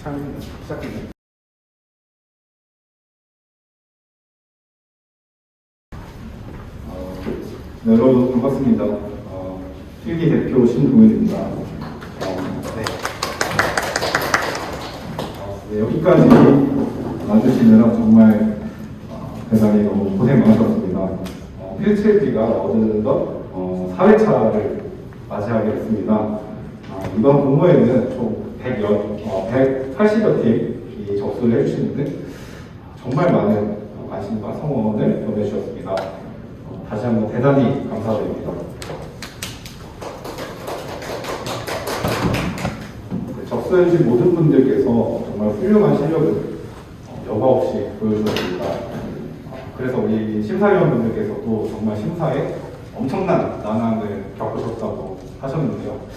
시작입니다. 네, 여러분 반갑습니다. 필기 대표 신동현입니다. 여기까지 와주시느라 정말 대단히 너무 고생 많으셨습니다. 필체지가 어느덧 4회차를 맞이하게 됐습니다. 이번 공모에는 총 180여 팀이 접수를 해주시는데 정말 많은 관심과 성원을 보내주셨습니다. 다시 한번 대단히 감사드립니다. 접수해주신 모든 분들께서 정말 훌륭한 실력을 여과 없이 보여주셨습니다. 그래서 우리 심사위원분들께서도 정말 심사에 엄청난 난항을 겪으셨다고 하셨는데요.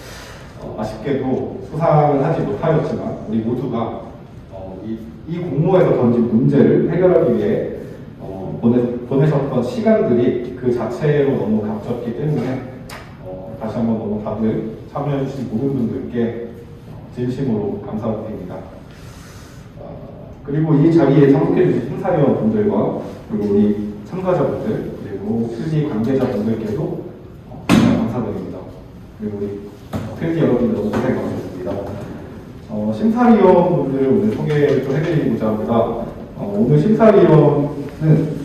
아쉽게도 수상을 하지 못하였지만 우리 모두가 이 공모에서 던진 문제를 해결하기 위해 보내셨던 시간들이 그 자체로 너무 값졌기 때문에 다시 한번 너무 다들 참여해주신 모든 분들께 진심으로 감사드립니다. 그리고 이 자리에 참석해주신 심사위원분들과 그리고 우리 참가자분들 그리고 필기 관계자분들께도 정말 감사드립니다. 그리고 우리 필기 여러분들 너무 고생 많으셨습니다. 심사위원분들을 오늘 소개를 좀 해드리고자 합니다. 오늘 심사위원은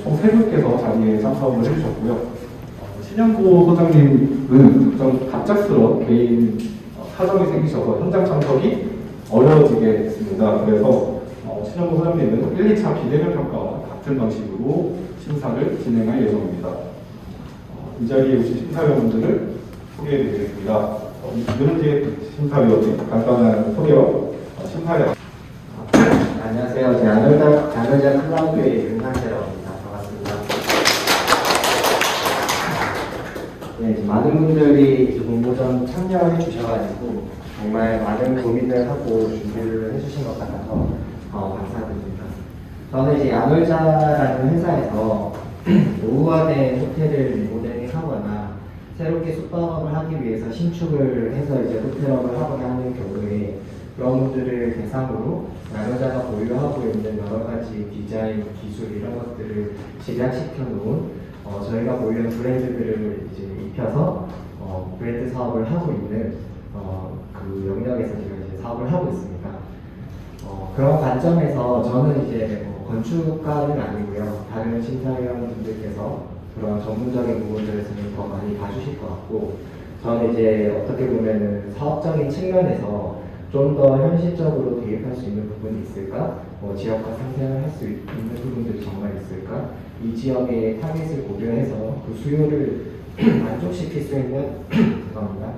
총 3분께서 자리에 참석을 해주셨고요. 신영고 소장님은 좀 갑작스러운 개인 사정이 생기셔서 현장 참석이 어려워지게 됐습니다. 그래서 신영고 소장님은 1, 2차 비대면 평가와 같은 방식으로 심사를 진행할 예정입니다. 이 자리에 오신 심사위원분들을 소개해드리겠습니다. 윤은재 심사위원님 간단한 소개와 심사위원. 안녕하세요. 제 안울자 클라우드의 윤상재라고 합니다. 반갑습니다. 네, 많은 분들이 공모전 참여해 주셔가지고 정말 많은 고민을 하고 준비를 해주신 것 같아서 감사드립니다. 저는 이제 안울자라는 회사에서 노후화된 호텔을 리모델링하거나 새롭게 숙박업을 하기 위해서 신축을 해서 이제 호텔업을 하거나 하는 경우에 그런 분들을 대상으로 안울자가 보유하고 있는 여러 가지 디자인, 기술 이런 것들을 집약시켜 놓은 저희가 보유한 브랜드들을 이제 입혀서 브랜드 사업을 하고 있는 그 영역에서 제가 이제 사업을 하고 있습니다. 그런 관점에서 저는 이제 건축가는 아니고요. 다른 심사위원분들께서 그런 전문적인 부분들에서는 더 많이 봐주실 것 같고, 저는 이제 어떻게 보면은 사업적인 측면에서 좀 더 현실적으로 대입할 수 있는 부분이 있을까? 지역과 상생을 할 수 있는 부분들이 정말 있을까? 이 지역의 타겟을 고려해서 그 수요를 만족시킬 수 있는 죄송합니다.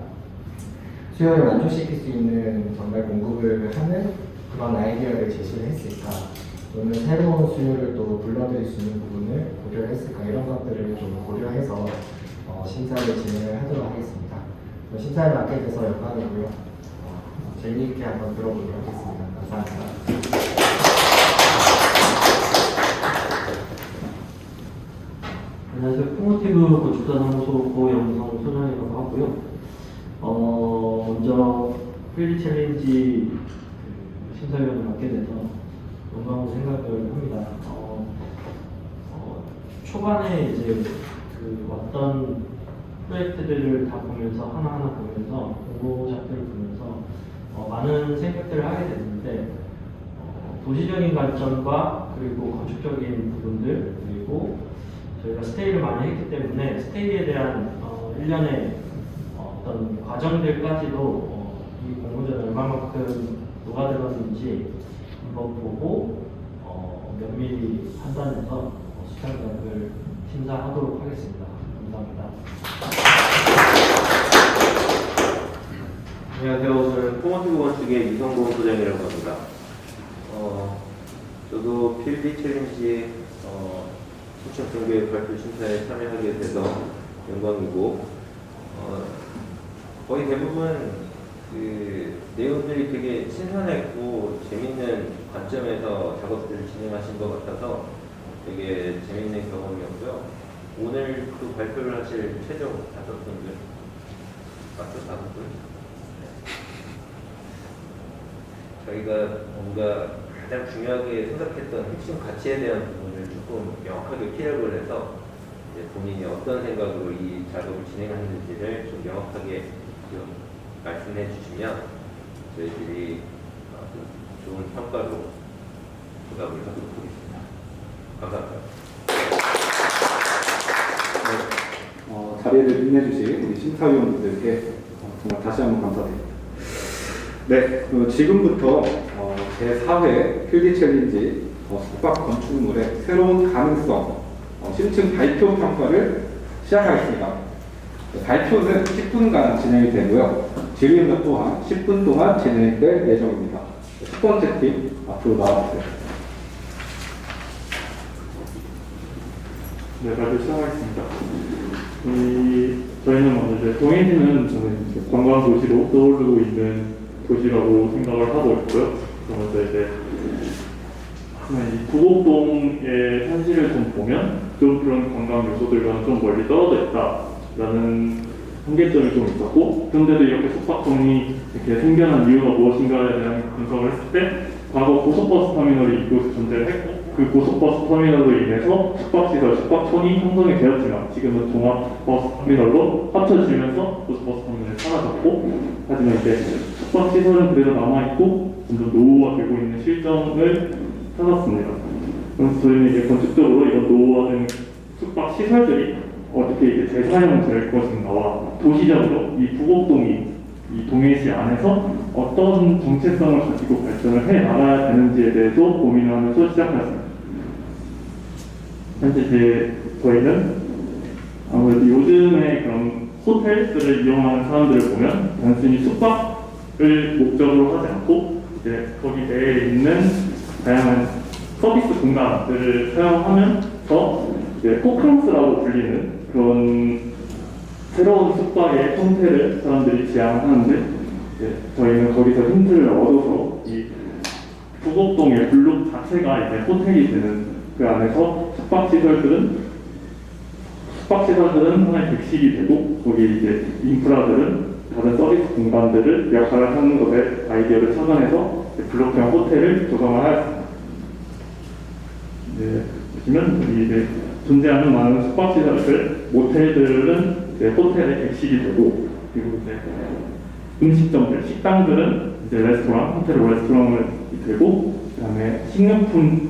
수요를 만족시킬 수 있는 정말 공급을 하는 그런 아이디어를 제시를 했을까? 또는 새로운 수요를 또 불러들일 수 있는 부분을 고려를 했을까? 이런 것들을 좀 고려해서 심사를 진행을 하도록 하겠습니다. 심사를 맡게 돼서 영광이고요. 재미있게 한번 들어보도록 하겠습니다. 감사합니다. 안녕하세요. 프모티브 건축사사무소 고영성 소장이라고 하고요. 먼저 필기 챌린지 심사위원을 맡게 돼서 영광으로 생각을 합니다. 초반에 이제 어떤 프로젝트들을 다 보면서 하나하나 보면서 공모작들을 보면서 많은 생각들을 하게 됐는데 도시적인 관점과 그리고 건축적인 부분들 그리고 저희가 스테이를 많이 했기 때문에 스테이에 대한 일련의 어떤 과정들까지도 이 공모전에 얼마만큼 녹아들었는지 한번 보고 면밀히 판단해서 수상작을 심사하도록 하겠습니다. 감사합니다. 안녕하세요. 저는 포먼티브 건축의 이성공 소장이라고 합니다. 저도 필기 챌린지 신청 공개 발표 심사에 참여하게 돼서 영광이고, 거의 대부분 그 내용들이 되게 신선했고 재밌는 관점에서 작업들을 진행하신 것 같아서 되게 재밌는 경험이었고요. 오늘 그 발표를 하실 최종 5분들, 맞죠? 5분? 저희가 뭔가 가장 중요하게 생각했던 핵심 가치에 대한 부분을 조금 명확하게 피력을 해서 이제 본인이 어떤 생각으로 이 작업을 진행하는지를 좀 명확하게 좀 말씀해 주시면 저희들이 좀 좋은 평가로 보답을 하도록 하겠습니다. 감사합니다. 자리를 빛내주신 우리 심사위원분들께 정말 다시 한번 감사드립니다. 네, 지금부터 제4회 필드 챌린지 숙박 건축물의 새로운 가능성 심층 발표 평가를 시작하겠습니다. 발표는 10분간 진행이 되고요. 질의응답 또한 10분 동안 진행될 예정입니다. 첫 번째 팀 앞으로 나와주세요. 네, 발표 시작하겠습니다. 저희는 먼저 이제 동해시는 저는 이제 관광 도시로 떠오르고 있는 도시라고 생각을 하고 있고요. 그러면서 이제 이 구곡동의 현실을 좀 보면 좀 그런 관광 요소들과는 좀 멀리 떨어져 있다라는 한계점이 좀 있었고, 그런데도 이렇게 숙박동이 이렇게 생겨난 이유가 무엇인가에 대한 분석을 했을 때 과거 고속버스 터미널이 이곳에 존재를 했고, 그 고속버스 터미널로 인해서 숙박시설, 숙박촌이 형성이 되었지만 지금은 종합버스 터미널로 합쳐지면서 고속버스 터미널이 사라졌고, 하지만 이제 숙박시설은 그대로 남아있고 점점 노후화되고 있는 실정을 찾았습니다. 그래서 저희는 이제 건축적으로 이런 노후화된 숙박시설들이 어떻게 이제 재사용될 것인가와 도시적으로 이 부곡동이 이 동해시 안에서 어떤 정체성을 가지고 발전을 해 나가야 되는지에 대해서 고민을 하면서 시작했습니다. 현재 이제 저희는 아무래도 요즘에 그런 호텔들을 이용하는 사람들을 보면 단순히 숙박을 목적으로 하지 않고 이제 거기 내에 있는 다양한 서비스 공간들을 사용하면서 이제 호캉스라고 불리는 그런 새로운 숙박의 형태를 사람들이 지향하는데, 저희는 거기서 힌트를 얻어서 이 부곡동의 블록 자체가 이제 호텔이 되는 그 안에서 숙박시설들은 하나의 객실이 되고, 거기 이제 인프라들은 다른 서비스 공간들을 역할을 하는 것에 아이디어를 착안해서 블록형 호텔을 조성을 하였습니다. 보시면 여기 이제 존재하는 많은 숙박시설들, 모텔들은 이제 호텔의 객실이 되고, 그리고 이제 음식점들, 식당들은 이제 레스토랑, 호텔 레스토랑이 되고, 그다음에 식료품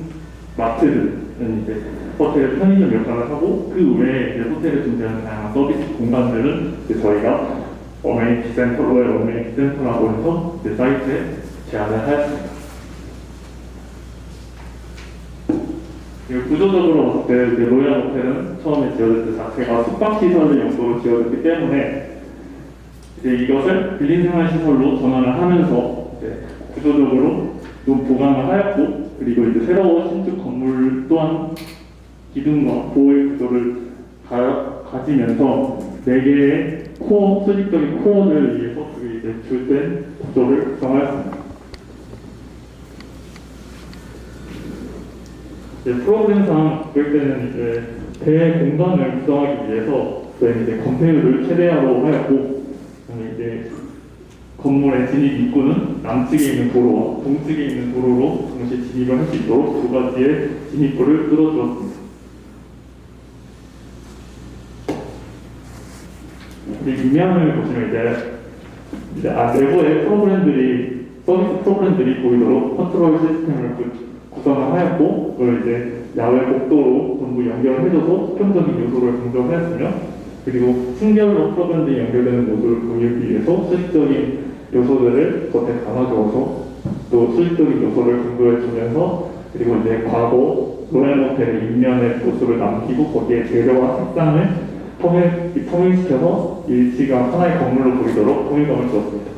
마트들은 이제 호텔 편의점 역할을 하고, 그 외에 이제 호텔에 존재하는 다양한 서비스 공간들은 이제 저희가 어메니티 센터, 로얄 어메니티 센터라고 해서 이제 사이트에 제안을 하였습니다. 구조적으로 봤을 때 이제 로얄 호텔은 처음에 지어질 때 자체가 숙박시설을 용도로 지어졌기 때문에 이제 이것을 빌린생활시설로 전환을 하면서 이제 구조적으로 좀 보강을 하였고, 그리고 이제 새로운 신축 건물 또한 기둥과 보호의 구조를 가지면서 4개의 코어, 수직적인 코어를 위해서 그게 이제 줄된 구조를 구성하였습니다. 프로그램상 계획되는 이제 대공간을 구성하기 위해서 저희는 이제 건폐율을 최대화로 하였고, 이제 건물의 진입 입구는 남측에 있는 도로와 동측에 있는 도로로 동시에 진입을 할 수 있도록 2가지의 진입구를 뚫어주었습니다. 이면을 보시면 이제 내부의 프로그램들이 서비스 프로그램들이 보이도록 컨트롤 시스템을 구성을 하였고, 그걸 이제 야외 복도로 전부 연결을 해줘서 수평적인 요소를 강조하였으며, 그리고 층별로 프로그램들이 연결되는 모습을 보이기 위해서 수직적인 요소들을 겉에 담아주어서 또 수직적인 요소를 강조해주면서, 그리고 이제 과거 로얄 호텔의 인면의 모습을 남기고 거기에 재료와 색상을 통일시켜서 일치가 하나의 건물로 보이도록 통일감을 주었습니다.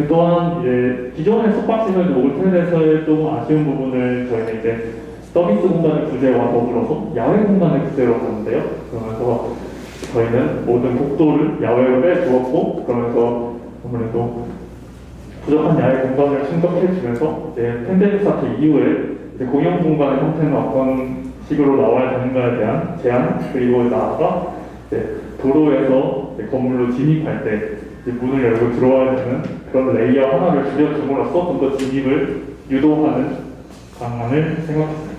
또한 이제 기존의 숙박시설 모텔에서의 좀 아쉬운 부분을 저희는 이제 서비스 공간의 구제와 더불어서 야외 공간의 구제로 가는데요. 그러면서 저희는 모든 복도를 야외로 빼주었고, 그러면서 아무래도 부족한 야외 공간을 충족해주면서 이제 팬데믹 사태 이후에 이제 공용 공간의 형태는 어떤 식으로 나와야 되는가에 대한 제안, 그리고 나아가 이제 도로에서 이제 건물로 진입할 때 이제 문을 열고 들어와야 되는 그런 레이어 하나를 줄여줌으로써 좀 더 진입을 유도하는 방안을 생각했습니다.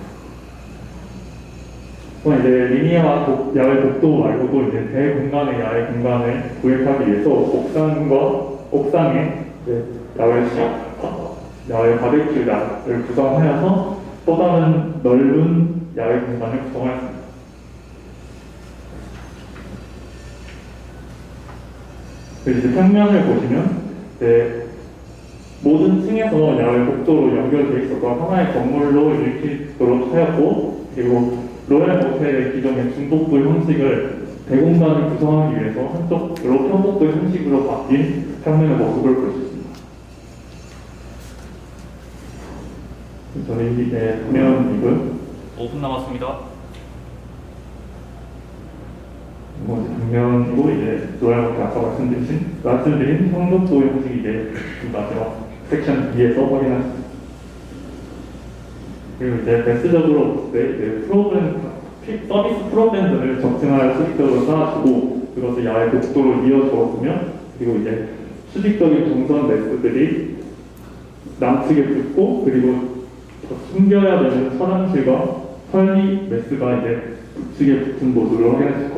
또 이제 리니아 야외 복도 말고도 이제 대공간의 야외 공간을 구획하기 위해서 옥상에 이제 야외 바베큐장을 구성하여서 또 다른 넓은 야외 공간을 구성하였습니다. 그리고 이제 평면을 보시면 이제 모든 층에서 야외 복도로 연결되어 있어서 하나의 건물로 일으키도록 하였고, 그리고 로얄 모텔의 기존의 중복도 형식을 대공간을 구성하기 위해서 한쪽으로 편복도 형식으로 바뀐 평면의 모습을 볼 수 있습니다. 저는 이제 보면 이건 5분 남았습니다. 정면이고 이제 로얄 모텔 아까 말씀드린 편복도 형식이 이제 마지막 섹션 2에서 확인할 수 있습니다. 그리고 이제 배스적으로 볼 때 서비스 프로그램들을 적층하여 수직적으로 쌓아주고 그것을 야외 복도로 이어주었으며, 그리고 이제 수직적인 동선 매스들이 남측에 붙고, 그리고 숨겨야 되는 서랍실과 털리 매스가 이제 북측에 붙은 모습을 확인했을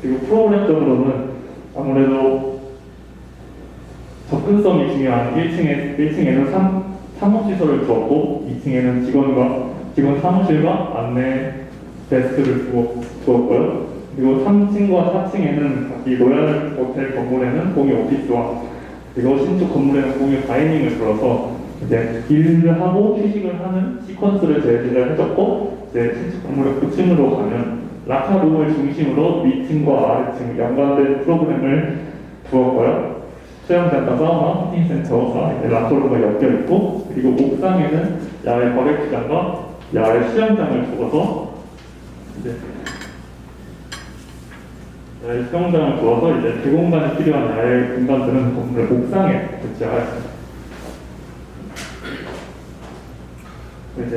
그리고 프로그램적으로는 아무래도 접근성이 중요한 1층에는 사무시설을 두었고 2층에는 직원 사무실과 안내 데스크를 두었고요. 그리고 3층과 4층에는 각기 로얄 호텔 건물에는 공유 오피스와 그리고 신축 건물에는 공유 다이닝을 둘러서 이제 일을 하고 휴식을 하는 시퀀스를 제시를 해줬고, 이제 신축 건물의 9층으로 가면 라카룸을 중심으로 위층과 아래층 연관된 프로그램을 두었고요. 수영장과 사우나, 피팅센터가 이제 라커룸과 엮여 있고, 그리고 옥상에는 야외 바베큐장과 야외 수영장을 두어서 이제 대공간에 필요한 야외 공간들은 건물의 옥상에 배치하였습니다. 이제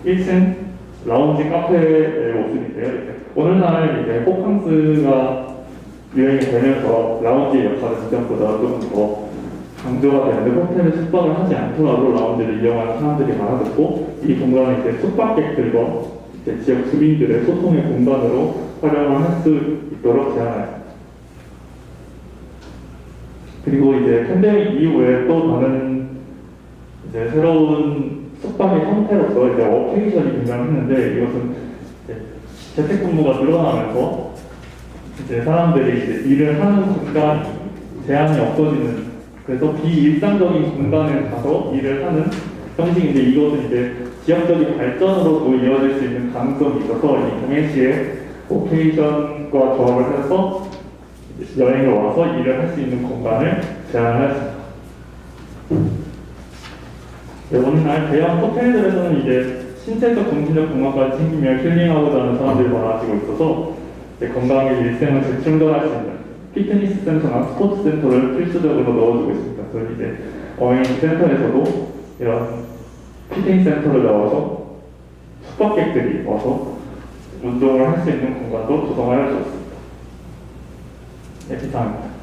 1층 라운지 카페의 모습인데요. 오늘날 이제 호캉스가 유행이 되면서 라운지의 역할은 이전보다 조금 더 강조가 되는데, 호텔에 숙박을 하지 않더라도 라운지를 이용하는 사람들이 많아졌고, 이 공간은 이제 숙박객들과 이제 지역 주민들의 소통의 공간으로 활용을 할 수 있도록 제안하였습니다. 그리고 이제 팬데믹 이후에 또 다른 이제 새로운 숙박의 형태로서 이제 워케이션이 등장했는데, 이것은 이제 재택근무가 늘어나면서 이제 사람들이 이제 일을 하는 공간 제한이 없어지는, 그래서 비일상적인 공간에 가서 일을 하는 형식인데, 이것은 이제 지역적인 발전으로도 이어질 수 있는 가능성이 있어서 이 동해시에 워케이션과 조합을 해서 여행을 와서 일을 할 수 있는 공간을 제안했습니다. 네, 오늘날 대형 호텔들에서는 이제 신체적 정신적 공간까지 챙기며 힐링하고자 하는 사람들이 많아지고 있어서 건강하게 일생을 재충전할 수 있는 피트니스 센터나 스포츠 센터를 필수적으로 넣어주고 있습니다. 그래서 이제 어메니티 센터에서도 이런 피트니스 센터를 넣어서 숙박객들이 와서 운동을 할 수 있는 공간도 조성하여 주었습니다. 네, 기상입니다.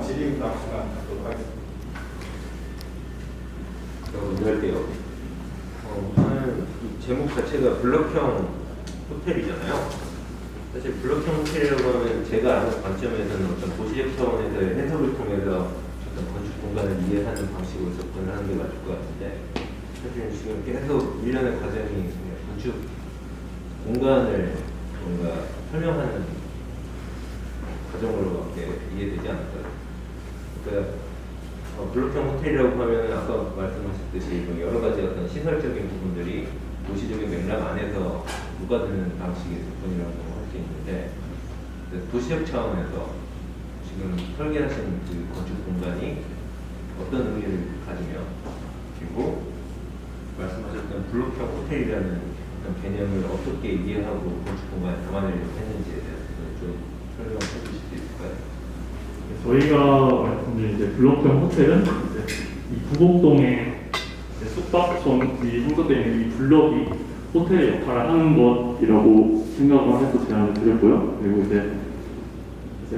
질의응답 시간 갖도록 하겠습니다. 먼저 할게요. 우선은 이 제목 자체가 블럭형 호텔이잖아요. 사실 블럭형 호텔이라고 하면 제가 아는 관점에서는 어떤 도시적 차원에서의 해석을 통해서 어떤 건축 공간을 이해하는 방식으로 접근을 하는 게 맞을 것 같은데, 사실 지금 계속 일련의 과정이 그냥 건축 공간을 뭔가 설명하는 과정으로밖에 이해되지 않을까요? 그러니까 블록형 호텔이라고 하면 아까 말씀하셨듯이 여러 가지 어떤 시설적인 부분들이 도시적인 맥락 안에서 녹아드는 방식의 접근이라고 할 수 있는데, 도시적 차원에서 지금 설계하신 그 건축 공간이 어떤 의미를 가지며, 그리고 말씀하셨던 블록형 호텔이라는 어떤 개념을 어떻게 이해하고 건축 공간에 담아내려고 했는지에 대해서 좀 설명해 주실 수 있을까요? 저희가 말씀드린 이제 블록형 호텔은 이제 이 부곡동에 숙박촌이 형성되어 있는 이 블럭이 호텔의 역할을 하는 것이라고 생각을 해서 제안을 드렸고요. 그리고 이제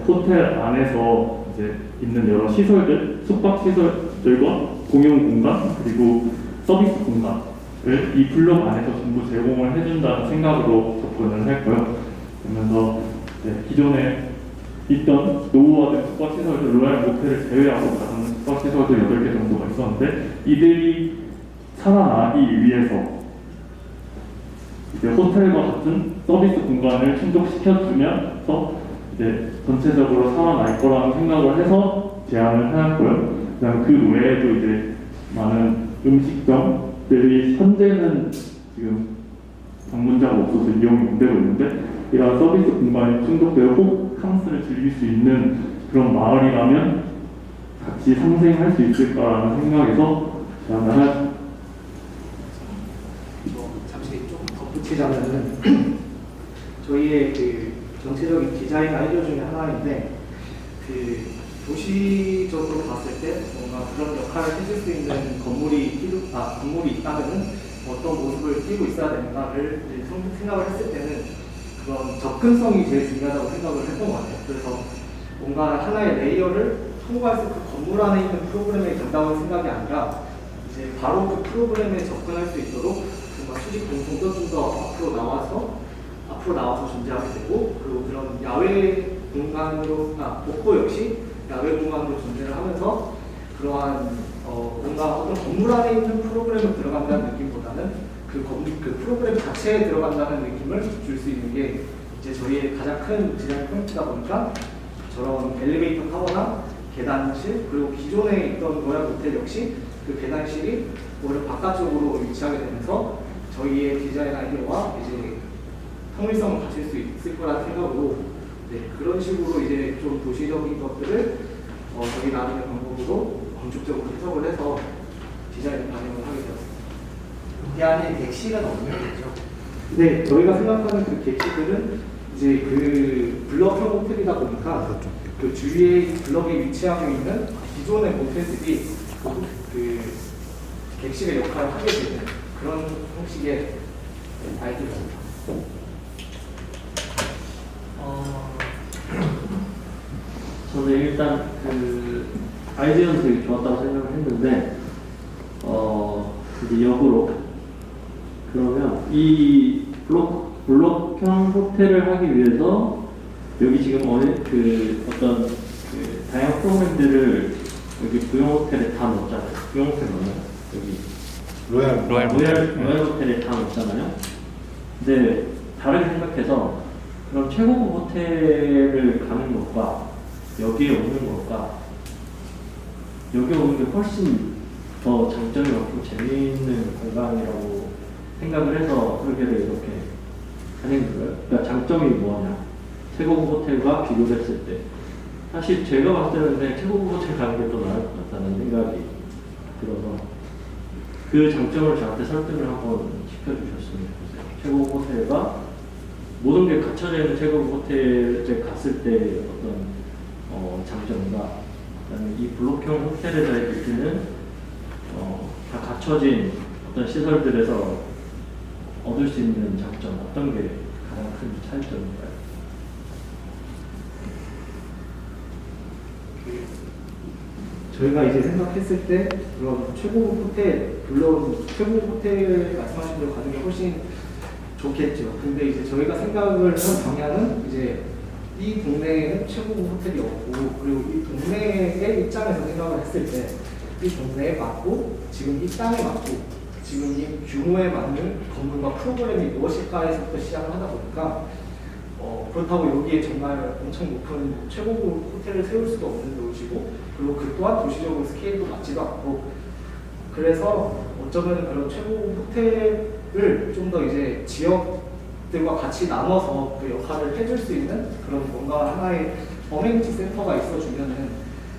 호텔 안에서 이제 있는 여러 시설들, 숙박 시설들과 공용 공간 그리고 서비스 공간을 이 블록 안에서 전부 제공을 해준다는 생각으로 접근을 했고요. 그러면서 기존에 있던 노후화된 숙박시설들, 로얄 모텔을 제외하고 다른 숙박시설들 8개 정도가 있었는데 이들이 살아나기 위해서 이제 호텔과 같은 서비스 공간을 충족시켜주면서 이제 전체적으로 살아날 거라는 생각을 해서 제안을 해놨고요. 그다음 그 외에도 이제 많은 음식점들이 현재는 지금 방문자가 없어서 이용이 안 되고 있는데 이런 서비스 공간이 충족되어 호캉스를 즐길 수 있는 그런 마을이라면 같이 상생할 수 있을까라는 생각에서 제안을 하였습니다. 잠시 좀 덧붙이자면은 저희의 그 전체적인 디자인 아이디어 중에 하나인데 그 도시적으로 봤을 때 뭔가 그런 역할을 해줄 수 있는 건물이 있다면은 어떤 모습을 띄고 있어야 되는가를 생각을 했을 때는 그런 접근성이 제일 중요하다고 생각을 했던 것 같아요. 그래서 뭔가 하나의 레이어를 통과해서 그 건물 안에 있는 프로그램에 간다는 생각이 아니라 이제 바로 그 프로그램에 접근할 수 있도록 뭔가 수직 공통도 좀 더 앞으로 나와서 존재하게 되고 그리고 그런 야외 공간으로 복도 역시 야외 공간으로 존재를 하면서 그러한 뭔가 어떤 건물 안에 있는 프로그램을 들어간다는 느낌보다는 그 프로그램 자체에 들어간다는 느낌을 줄 수 있는 게 이제 저희의 가장 큰 디자인 포인트다 보니까 저런 엘리베이터 타워나 계단실 그리고 기존에 있던 로얄 호텔 역시 그 계단실이 오히려 바깥쪽으로 위치하게 되면서 저희의 디자인 아이디어와 이제 통일성을 가질 수 있을 거라는 생각으로 그런 식으로 이제 좀 도시적인 것들을 저희 나름의 방법으로 건축적으로 해석을 해서 디자인을 반영을 하게 되었습니다. 이 안에 객실은 없는 거죠? 네, 저희가 생각하는 그 객실들은 이제 그 블럭형 호텔이다 보니까 그 주위에 블럭에 위치하고 있는 기존의 모텔들이 그 객실의 역할을 하게 되는 그런 형식의 아이디어입니다. 저는 일단 그 아이디어는 되게 좋았다고 생각을 했는데 이제 역으로 그러면 이 블록형 호텔을 하기 위해서 여기 지금 어떤 그 다양한 프로그램들을 여기 구형 호텔에 다 넣었잖아요. 구형 호텔 넣나요? 여기 로얄 호텔에 다 넣었잖아요. 근데 다르게 생각해서 그럼 최고급 호텔을 가는 것과 여기에 오는 것과 여기 오는 게 훨씬 더 장점이 많고 재미있는 공간이라고 생각을 해서 설계를 이렇게 하는 거예요. 그러니까 장점이 뭐냐? 최고급 호텔과 비교했을 때 사실 제가 봤을 때는 최고급 호텔 가는 게 더 나을 것 같다는 생각이 들어서 그 장점을 저한테 설득을 한번 시켜주셨으면 좋겠어요. 최고급 호텔과 모든 게 갖춰져 있는 최고급 호텔에 갔을 때 어떤 장점과 그다음에 이 블록형 호텔에서 있는 다 갖춰진 어떤 시설들에서 얻을 수 있는 장점 어떤 게 가장 큰 차이점인가요? 저희가 이제 생각했을 때 그런 최고급 호텔, 물론 최고급 호텔 말씀하신 대로 가는 게 훨씬 좋겠죠. 근데 이제 저희가 생각을 한 방향은 이제 이 동네에는 최고급 호텔이 없고 그리고 이 동네의 입장에서 생각을 했을 때 이 동네에 맞고 지금 이 땅에 맞고 지금 이 규모에 맞는 건물과 프로그램이 무엇일까에서부터 시작을 하다 보니까 그렇다고 여기에 정말 엄청 높은 최고급 호텔을 세울 수도 없는 도시고 그리고 그 또한 도시적으로 스케일도 맞지도 않고 그래서 어쩌면 그런 최고급 호텔을 좀 더 이제 지역들과 같이 나눠서 그 역할을 해줄 수 있는 그런 뭔가 하나의 어메니티 센터가 있어주면은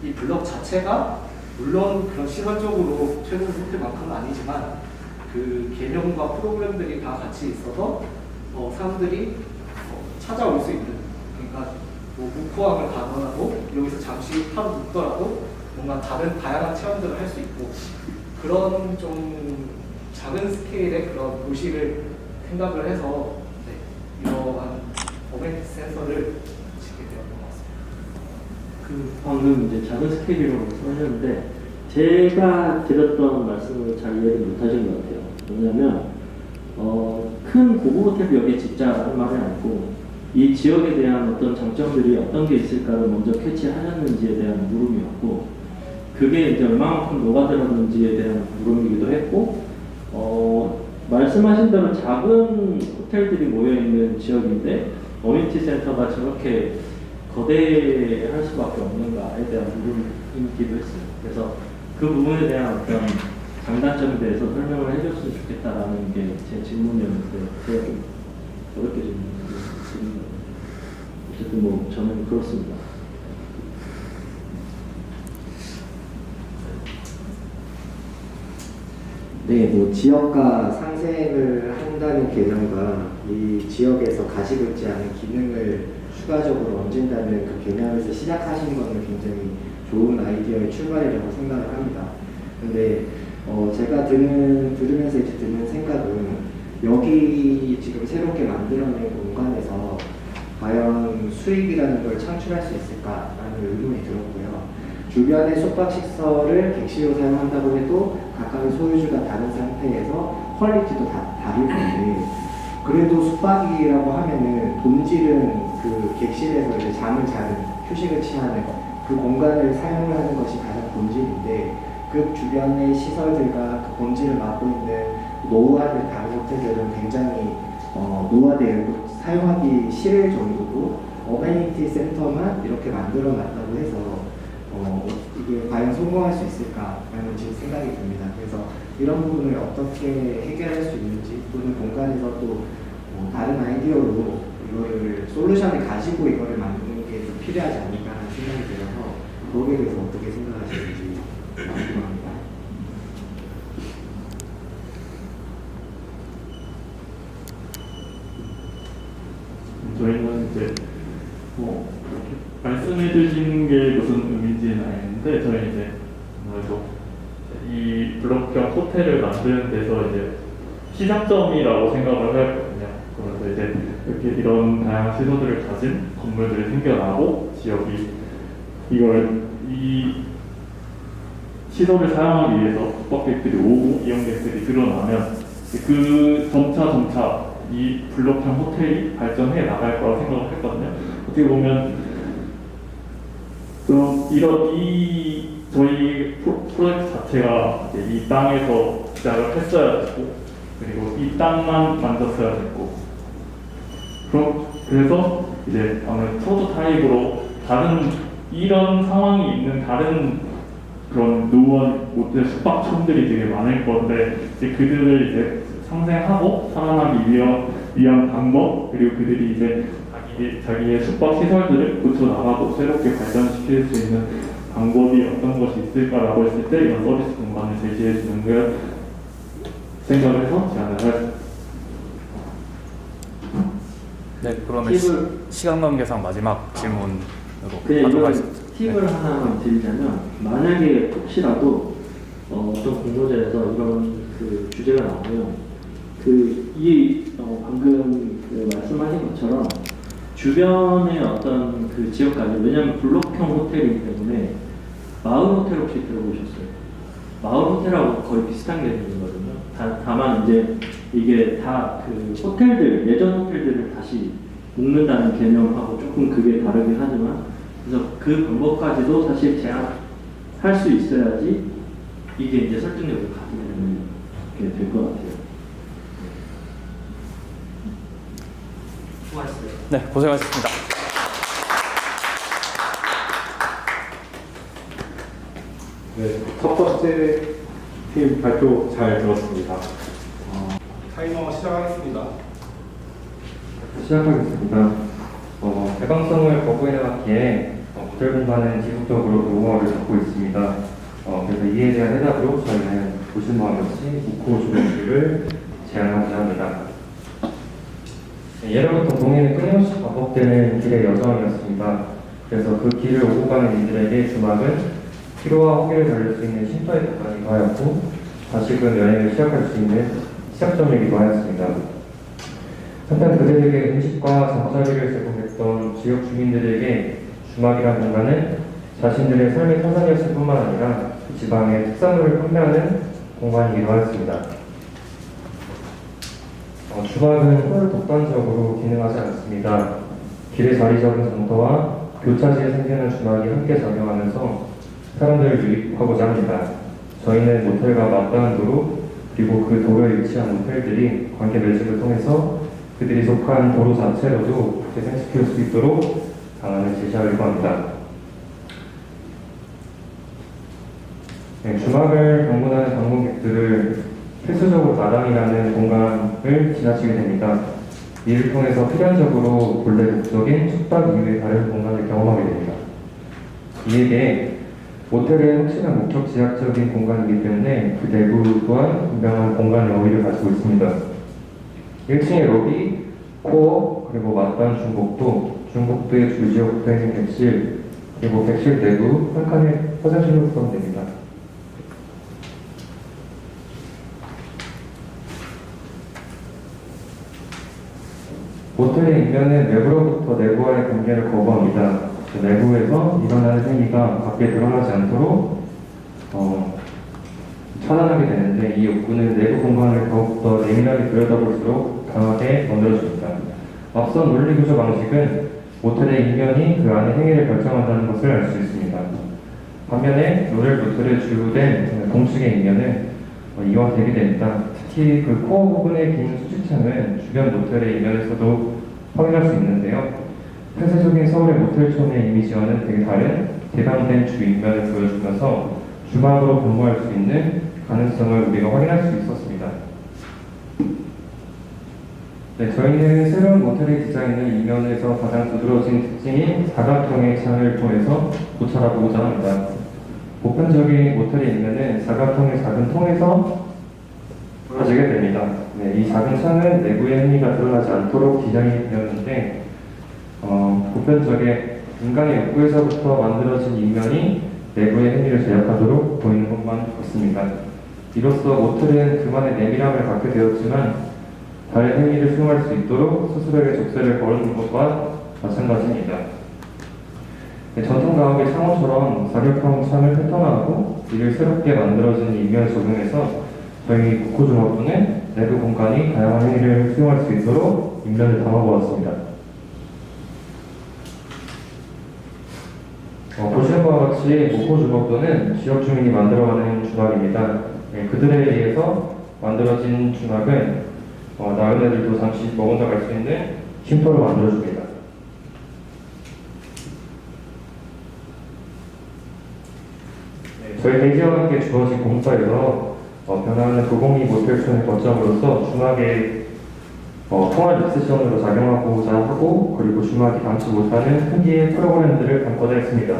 이 블럭 자체가 물론 그런 시설적으로 최고급 호텔만큼은 아니지만 그 개념과 프로그램들이 다 같이 있어서 사람들이 찾아올 수 있는 그러니까 뭐 무포함을 가능하고 여기서 잠시 하루 묵더라도 뭔가 다른 다양한 체험들을 할 수 있고 그런 좀 작은 스케일의 그런 도시를 생각을 해서 이러한 어메니티 센서를 짓게 되었던 것 같습니다. 그 방금 이제 작은 스케일이라고 하셨는데 제가 드렸던 말씀을 잘 이해를 못하신 것 같아요. 왜냐하면 큰 고급 호텔을 여기에 짓자라는 말은 아니고 이 지역에 대한 어떤 장점들이 어떤 게 있을까를 먼저 캐치하셨는지에 대한 물음이었고 그게 이제 얼마만큼 녹아들었는지에 대한 물음이기도 했고 말씀하신 대로 작은 호텔들이 모여있는 지역인데 어메니티 센터가 저렇게 거대할 수밖에 없는가에 대한 물음이기도 했어요. 그래서 그 부분에 대한 어떤 장단점에 대해서 설명을 해줬으면 좋겠다라는 게 제 질문이었는데 제가 좀 어렵게 질문을 어쨌든 뭐 저는 그렇습니다. 네, 뭐 지역과 상생을 한다는 개념과 이 지역에서 가시적지 않은 기능을 추가적으로 얹는다는 그 개념에서 시작하신 것은 굉장히 좋은 아이디어의 출발이라고 생각을 합니다. 근데 제가 들으면서 이제 드는 생각은 여기 지금 새롭게 만들어낸 공간에서 과연 수익이라는 걸 창출할 수 있을까라는 의문이 들었고요. 주변의 숙박시설을 객실로 사용한다고 해도 각각의 소유주가 다른 상태에서 퀄리티도 다를 건데 그래도 숙박이라고 하면은 본질은 그 객실에서 이제 잠을 자는 휴식을 취하는 그 공간을 사용을 하는 것이 가장 본질인데 그 주변의 시설들과 그 본질을 맡고 있는 노후화된 다른 호텔들은 굉장히 노화되고 사용하기 싫을 정도로 어메니티 센터만 이렇게 만들어 놨다고 해서 이게 과연 성공할 수 있을까라는 지금 생각이 듭니다. 그래서 이런 부분을 어떻게 해결할 수 있는지 또는 공간에서 또 다른 아이디어로 이거를 솔루션을 가지고 이거를 만드는 게 좀 필요하지 않을까 하는 생각이 들어서 거기에 대해서 어떻게 생각하시는지 궁금합니다. 저희는 이제 말씀해 주신 게 무슨 의미인지는 알겠는데 저희 이제 아무래도 이 블록형 호텔을 만드는 데서 이제 시작점이라고 생각을 하거든요. 그래서 이제 이렇게 이런 다양한 시설들을 가진 건물들이 생겨나고 지역이 이 시설을 사용하기 위해서 숙박객들이 오고 이용객들이 늘어나면 그 점차 이 블록형 호텔이 발전해 나갈 거라고 생각을 했거든요. 어떻게 보면 저희 프로젝트 자체가 이제 이 땅에서 시작을 했어야 됐고 그리고 이 땅만 만졌어야 됐고 그래서 이제 아무래도 프로토타입으로 다른 이런 상황이 있는 다른 그런 노원 모텔 숙박촌들이 되게 많을 건데 이제 그들을 이제 상생하고 살아나기 위한 방법 그리고 그들이 이제 자기의 숙박 시설들을 고쳐 나가고 새롭게 발전시킬 수 있는 방법이 어떤 것이 있을까라고 했을 때 이런 서비스 공간을 제시해 주는 걸 생각을 해서 제안을 했습니다. 네, 그러면 시간 관계상 마지막 질문으로 그냥 하도록 이런 하겠습니다. 팁을 하나만 드리자면 만약에 혹시라도 어떤 공모전에서 이런 그 주제가 나오면 방금 말씀하신 것처럼 주변의 어떤 그 지역까지 왜냐하면 블록형 호텔이기 때문에 마을 호텔 혹시 들어보셨어요? 마을 호텔하고 거의 비슷한 개념이거든요. 다만 이제 이게 다 그 호텔들 예전 호텔들을 다시 묶는다는 개념하고 조금 그게 다르긴 하지만 그래서 그 방법까지도 사실 제한할 수 있어야지 이게 이제 설득력을 가지게 될 것 같아요. 수고하셨어요. 네, 고생하셨습니다. 네, 첫 번째 팀 발표 잘 들었습니다. 타이머 시작하겠습니다. 시작하겠습니다. 개방성을 거부해 나갔기에 모델 공간은 지속적으로 노후화를 겪고 있습니다. 그래서 이에 대한 해답으로 저희는 보신 바와 같이 무코 조명기를 제안하고자 합니다. 예로부터 동해는 끊임없이 반복되는 길의 여정이었습니다. 그래서 그 길을 오고 가는 이들에게 주막은 피로와 허기를 달랠 수 있는 쉼터의 공간이기도 하였고 다시금 여행을 시작할 수 있는 시작점이기도 하였습니다. 한편 그들에게 음식과 잠자리를 제공했던 지역 주민들에게 주막이란 공간은 자신들의 삶의 터전이었을 뿐만 아니라 그 지방의 특산물을 판매하는 공간이기도 하였습니다. 주막은 홀 독단적으로 기능하지 않습니다. 길에 자리 잡은 장터와 교차지에 생기는 주막이 함께 작용하면서 사람들을 유입하고자 합니다. 저희는 모텔과 맞닿은 도로 그리고 그 도로에 위치한 모텔들이 관계 매듭을 통해서 그들이 속한 도로 자체로도 재생시킬 수 있도록 방안을 제시하려고 합니다. 주막을 방문하는 방문객들을 필수적으로 마당이라는 공간을 지나치게 됩니다. 이를 통해서 필연적으로 본래 목적인 숙박 이후의 다른 공간을 경험하게 됩니다. 이에게 모텔의 확실한 목적 지향적인 공간이기 때문에 그 내부 또한 분명한 공간의 어휘를 가지고 있습니다. 1층의 로비, 코어, 그리고 맞반 중복도의 주지역 붙어 있는 객실, 그리고 객실 내부 한 칸의 화장실로 구성됩니다. 모텔의 인면은 외부로부터 내부와의 관계를 거부합니다. 내부에서 일어나는 행위가 밖에 드러나지 않도록 차단하게 되는데 이 욕구는 내부 공간을 더욱더 예민하게 들여다볼수록 강하게 만들어줍니다. 앞선 논리구조 방식은 모텔의 인면이 그 안의 행위를 결정한다는 것을 알 수 있습니다. 반면에 모텔의 주된 동측의 인면은 이와 대비됩니다. 특히 그 코어 부분의 긴 수직창은 주변 모텔의 인면에서도 확인할 수 있는데요. 폐쇄적인 서울의 모텔촌의 이미지와는 되게 다른 개방된 주 인면을 보여주면서 주막으로 변모할 수 있는 가능성을 우리가 확인할 수 있었습니다. 네, 저희는 새로운 모텔의 디자인을 이면에서 가장 두드러진 특징인 사각형의 창을 통해서 고찰하고자 합니다. 보편적인 모텔의 인면은 사각형의 작은 통에서 벌어지게 됩니다. 네, 이 작은 창은 내부의 행위가 드러나지 않도록 디자인이 되었는데 보편적인 인간의 욕구에서부터 만들어진 인면이 내부의 행위를 제약하도록 보이는 것만 같습니다. 이로써 모텔은 그만의 내밀함을 갖게 되었지만 다른 행위를 수용할 수 있도록 스스로에게 족쇄를 걸어준 것과 마찬가지입니다. 네, 전통 가옥의 창호처럼 사격형 창을 패턴화하고 이를 새롭게 만들어진 인면을 적용해서 저희 목호종합부는 내부 공간이 다양한 행위를 수용할 수 있도록 인면을 담아보았습니다. 보시는 바와 같이 목호주막도는 지역 주민이 만들어가는 주막입니다. 네, 그들에 의해서 만들어진 주막은 나은 애들도 잠시 머금다 갈 수 있는 쉼터를 만들어줍니다. 네, 저희 대지와 함께 주어진 공사에서 변화하는 도곡리 모텔촌의 거점으로서 주막의 통합 믹스션으로 작용하고자 하고 그리고 주막이 담지 못하는 크기의 프로그램들을 담고자 했습니다.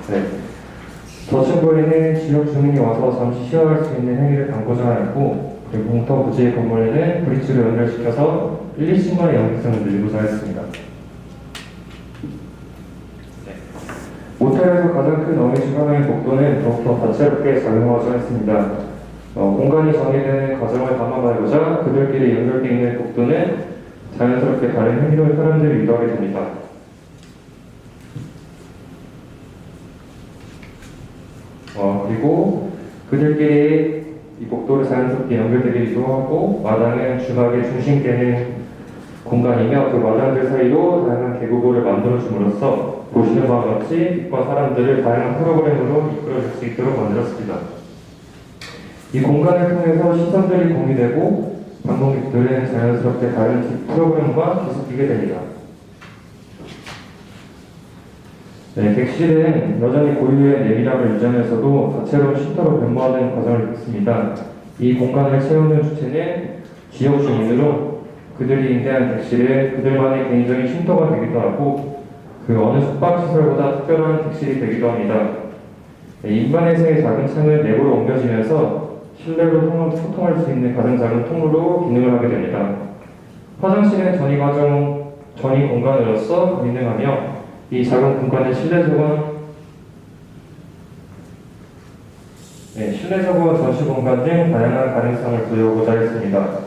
네. 저층부에는 지역 주민이 와서 잠시 쉬어갈 수 있는 행위를 담고자 하였고 그리고 공터 부지의 건물에는 브릿지를 연결시켜서 1, 2층만의 연결성을 늘리고자 했습니다. 모텔에서 가장 큰 어미 주방의 복도는 더욱더 다채롭게 작용하고자 했습니다. 공간이 정해된 과정을 담아가고자 그들끼리 연결되어 있는 복도는 자연스럽게 다른 행위로 사람들을 유도하게 됩니다. 그리고 그들끼리 이 복도를 자연스럽게 연결되기도 하고 마당은 주막의 중심되는 공간이며 그 마당들 사이로 다양한 계곡을 만들어줌으로써 보시는 바와 같이 빛과 사람들을 다양한 프로그램으로 이끌어줄 수 있도록 만들었습니다. 이 공간을 통해서 시선들이 공유되고 방문객들은 자연스럽게 다른 프로그램과 계속 뛰게 됩니다. 네, 객실은 여전히 고유의 내밀함을 유지하면서도 다채로운 쉼터로 변모하는 과정을 겪습니다. 이 공간을 채우는 주체는 지역 주민으로 그들이 임대한 객실은 그들만의 개인적인 쉼터가 되기도 하고 그 어느 숙박시설보다 특별한 객실이 되기도 합니다. 네, 인반에서의 작은 창은 내부로 옮겨지면서 실내로 소통할 수 있는 가장 작은 통로로 기능을 하게 됩니다. 화장실은 전이 공간으로서 기능하며 이 작은 공간의 실내적으로 전시 공간 등 다양한 가능성을 부여하고자 했습니다.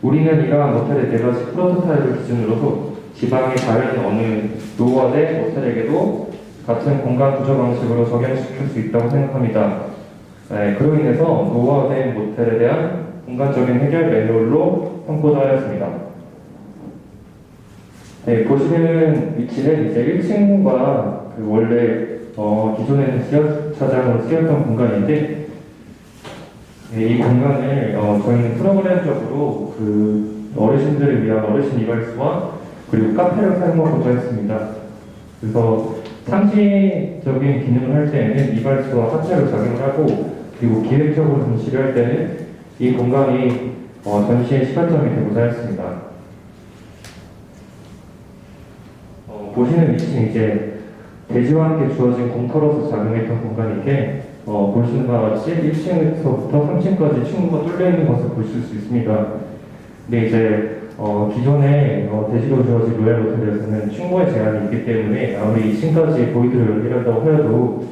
우리는 이러한 모텔의 4가지 프로토타입을 기준으로도 지방의 다른 어느 노후화된 모텔에게도 같은 공간 구조 방식으로 적용시킬 수 있다고 생각합니다. 그로 인해서 노후화된 모텔에 대한 공간적인 해결 매뉴얼로 삼고자 하였습니다. 보시는 위치는 이제 1층과 원래 기존에는 지하차장으로 쓰였던 공간인데, 이 공간을 저희는 프로그램적으로 어르신들을 위한 어르신 이발소와 그리고 카페를 사용하고자 했습니다. 그래서 상시적인 기능을 할 때에는 이발소와 카페로 작용을 하고, 그리고 기획적으로 전시를 할 때는 이 공간이 전시의 시발점이 되고자 했습니다. 보시는 위치는 이제 대지와 함께 주어진 공터로서 작용했던 공간인데, 보시는 바와 같이 1층에서부터 3층까지 충무가 뚫려 있는 것을 보실 수 있습니다. 근데 이제 기존에 대지로 주어진 로얄 모텔에서는 충무의 제한이 있기 때문에 아무리 2층까지 보이드를 연결한다고 해도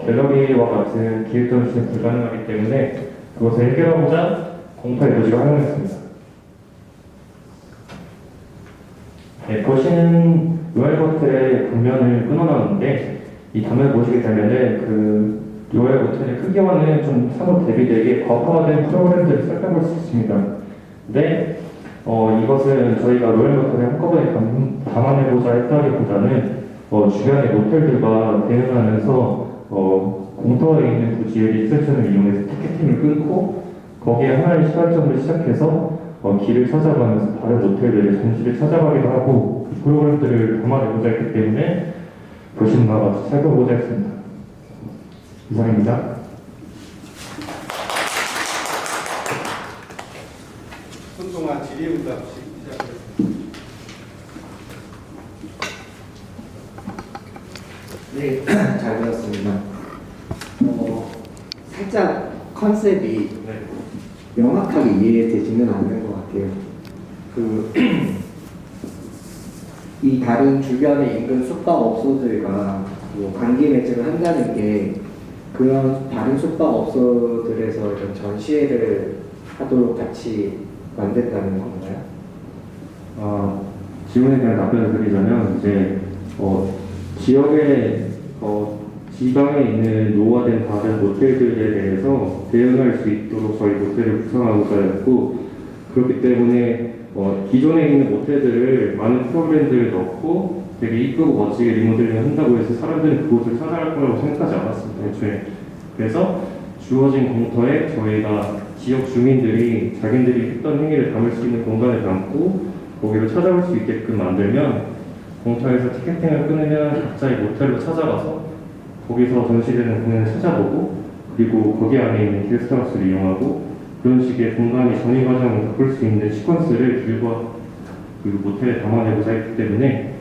갤러리와 같은 기획 전시는 불가능하기 때문에 그것을 해결하고자 공터의 노지를 활용했습니다. 보시는 로얄 모텔의 벽면을 끊어놨는데, 이 단면을 보시게 되면은 로얄 모텔의 크기와는 좀 사뭇 대비되게 과학화된 프로그램들을 살펴볼 수 있습니다. 근데 이것은 저희가 로얄 모텔에 한꺼번에 담아내고자 했다기보다는 주변의 모텔들과 대응하면서 공터에 있는 부지의 리셉션을 이용해서 티켓팅을 끊고 거기에 하나의 시발점을 시작해서 길을 찾아가면서 다른 모텔들의 전시를 찾아가기도 하고 그 프로그램들을 담아내고자 했기 때문에 보시는 바와 같이 살펴보고자 했습니다. 이상입니다. 손동안 질의응답식 시작하겠습니다. 네, 잘 들었습니다. 살짝 컨셉이 명확하게 이해되지는 않는 것 같아요. 이 다른 주변의 인근 숙박업소들과 관계 매체를 한다는 게 그런 다른 숙박업소들에서 이런 전시회를 하도록 같이 만든다는 건가요? 질문에 대한 답변을 드리자면 이제 지역의 지방에 있는 노후화된 다른 모텔들에 대해서 대응할 수 있도록 저희 모텔을 구성하고자 했고, 그렇기 때문에 기존에 있는 모텔들을 많은 프로그램들을 넣고 되게 이쁘고 멋지게 리모델링 한다고 해서 사람들은 그곳을 찾아갈 거라고 생각하지 않았습니다, 애초에. 그래서 주어진 공터에 저희가 지역 주민들이 자기들이 했던 행위를 담을 수 있는 공간을 담고 거기로 찾아올 수 있게끔 만들면, 공터에서 티켓팅을 끊으면 각자의 모텔로 찾아가서 거기서 전시되는 공연을 찾아보고, 그리고 거기 안에 있는 게스트하우스를 이용하고, 그런 식의 공간이 전이 과정을 바꿀 수 있는 시퀀스를 길과 그리고 모텔에 담아내고자 했기 때문에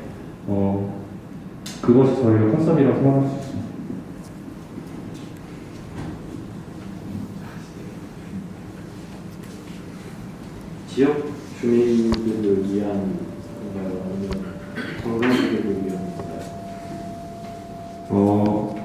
그것이 저희가 컨셉이라고 생각할 수 있습니다. 지역 주민들을 위한 건가요? 아니면 관광객을 위한 건가요?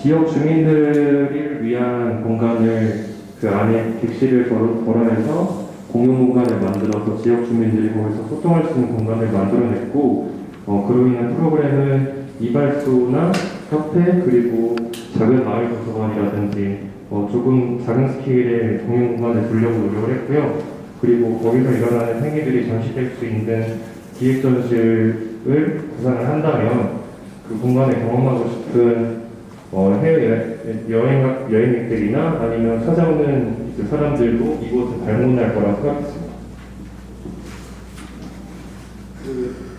지역 주민들을 위한 공간을 그 안에 객실을 걸어내서 공용 공간을 만들어서 지역 주민들이 거기서 소통할 수 있는 공간을 만들어냈고, 그로 인한 프로그램은 이발소나 카페 그리고 작은 마을 도서관이라든지 조금 작은 스케일의 공용 공간을 두려고 노력을 했고요. 그리고 거기서 일어나는 행위들이 전시될 수 있는 기획 전시를 구상을 한다면 그 공간에 경험하고 싶은 해외 여행객들이나 아니면 찾아오는 사람들도 이곳을 방문할 거라고 생각했습니다.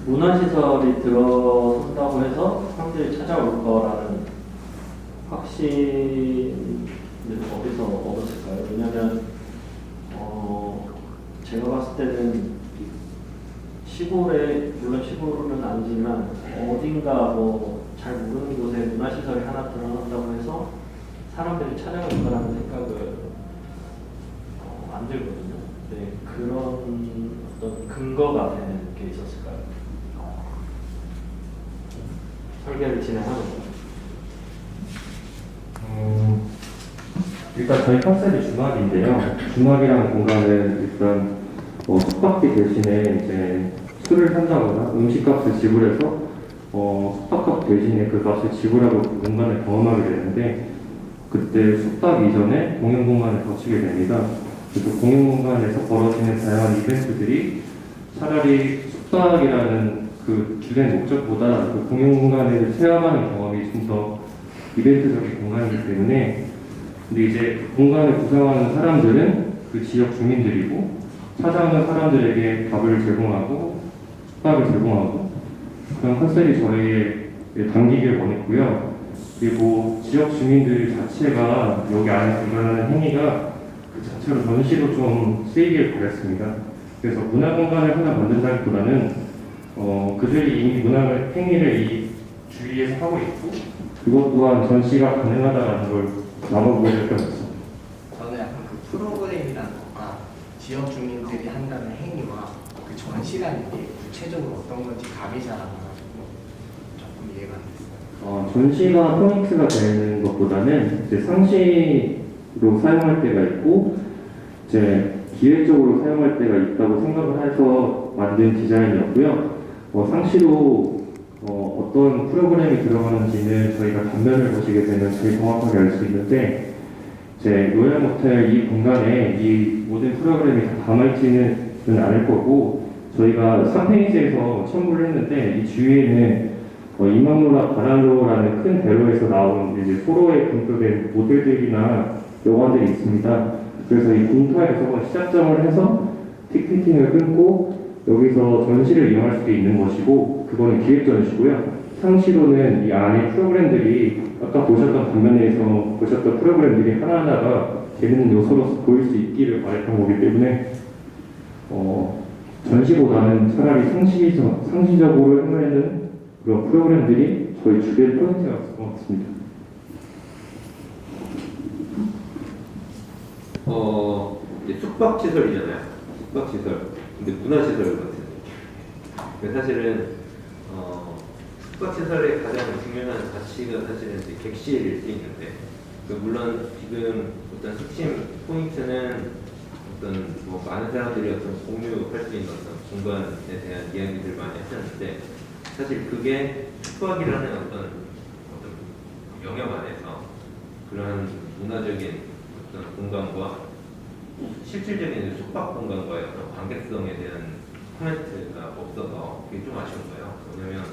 문화시설이 들어선다고 해서 사람들이 찾아올 거라는 확신을 어디서 얻었을까요? 왜냐면 제가 봤을 때는 시골에, 물론 시골은 아니지만 어딘가 잘 모르는 곳에 문화시설이 하나 들어간다고 해서 사람들이 찾아갈 거라는 생각을 만들거든요. 네, 그런 어떤 근거가 되는 게 있었을까요? 설계를 진행하면서. 일단 저희 컨셉이 주막인데요. 주막이라는 공간은 일단 숙박비 대신에 이제 술을 산다거나 음식값을 지불해서 숙박값 대신에 그 값을 지불하고 그 공간을 경험하게 되는데 그때 숙박 이전에 공연 공간을 거치게 됩니다. 그래서 공연 공간에서 벌어지는 다양한 이벤트들이 차라리 숙박이라는 그 주된 목적보다 그 공연 공간을 체험하는 경험이 좀 더 이벤트적인 공간이기 때문에 근데 이제 그 공간을 구성하는 사람들은 그 지역 주민들이고 찾아오는 사람들에게 밥을 제공하고 숙박을 제공하고 그런 컨셉이 저희의 담기길 원했고요. 그리고 지역 주민들 자체가 여기 안에 들어가는 행위가 그 자체로 전시로 좀 쓰이길 바랬습니다. 그래서 문화 공간을 하나 만든다기보다는 그들이 이미 문화 행위를 이 주위에서 하고 있고 그것 또한 전시가 가능하다는 걸 나눠보려고 했습니다. 저는 약간 그 프로그램이라는 거가 지역 주민들이 한다는 행위와 그 전시라는 게 구체적으로 어떤 건지 감이 잘 안 와가지고 조금 이해가 안 됐어요. 전시가 포인트가 되는 것보다는 이제 상시로 사용할 때가 있고 이제 기획적으로 사용할 때가 있다고 생각을 해서 만든 디자인이었고요. 상시로 어떤 프로그램이 들어가는지는 저희가 단면을 보시게 되면 제일 정확하게 알 수 있는데 이제 로얄 모텔 이 공간에 이 모든 프로그램이 다 담아있지는 않을 거고 저희가 3페이지에서 첨부를 했는데 이 주위에는 이망로나 바랄로라는 큰 대로에서 나온 이제 소로에 분포된 모델들이나 여관들이 있습니다. 그래서 이 공터에서 시작점을 해서 티켓팅을 끊고 여기서 전시를 이용할 수 있는 것이고 그거는 기획 전시고요. 상시로는 이 안에 프로그램들이 아까 보셨던 장면에서 보셨던 프로그램들이 하나하나가 재밌는 요소로서 보일 수 있기를 바랬던 거기 때문에 전시보다는 차라리 상시적으로 행하는 그런 프로그램들이 저희 주변 포인트가 될 것 같습니다. 이제 숙박시설이잖아요. 숙박시설. 근데 문화시설 같은 느낌. 사실은 숙박시설의 가장 중요한 가치가 사실은 이제 객실일 수 있는데 물론 지금 어떤 핵심 포인트는 어떤 뭐 많은 사람들이 어떤 공유할 수 있는 어떤 공간에 대한 이야기들 많이 하셨는데 사실 그게 숙박이라는 어떤 영역 안에서 그런 문화적인 어떤 공간과 실질적인 숙박 공간과의 어떤 관계성에 대한 코멘트가 없어서 그게 좀 아쉬운 거예요. 왜냐면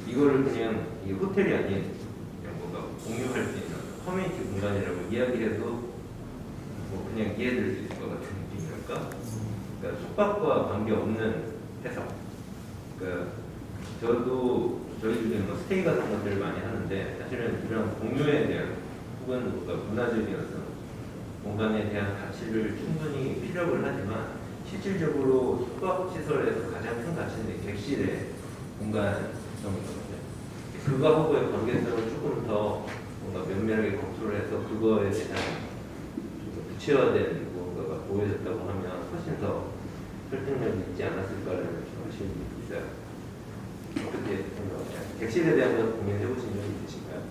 이거를 그냥 이 호텔이 아닌 그냥 뭔가 공유할 수 있는 커뮤니티 공간이라고 이야기해도 뭐 그냥 이해될 수 있을 것 같은 느낌이랄까? 그러니까 숙박과 관계없는 해석. 그러니까 저도 저희 중에 뭐 스테이 같은 것들을 많이 하는데 사실은 그런 공유에 대한 혹은 뭔가 문화적인 어떤 공간에 대한 가치를 충분히 피력을 하지만 실질적으로 숙박시설에서 가장 큰 가치는 객실의 공간성이거든요. 그거하고의 관계성을 조금 더 뭔가 면밀하게 검토를 해서 그거에 대한 구체화된 무언가가 보여졌다고 하면 훨씬 더 설득력이 있지 않았을까라는 좀 아쉬움이 있어요. 어떻게 생각하세요? 객실에 대한 건 고민해 보신 적이 있으신가요?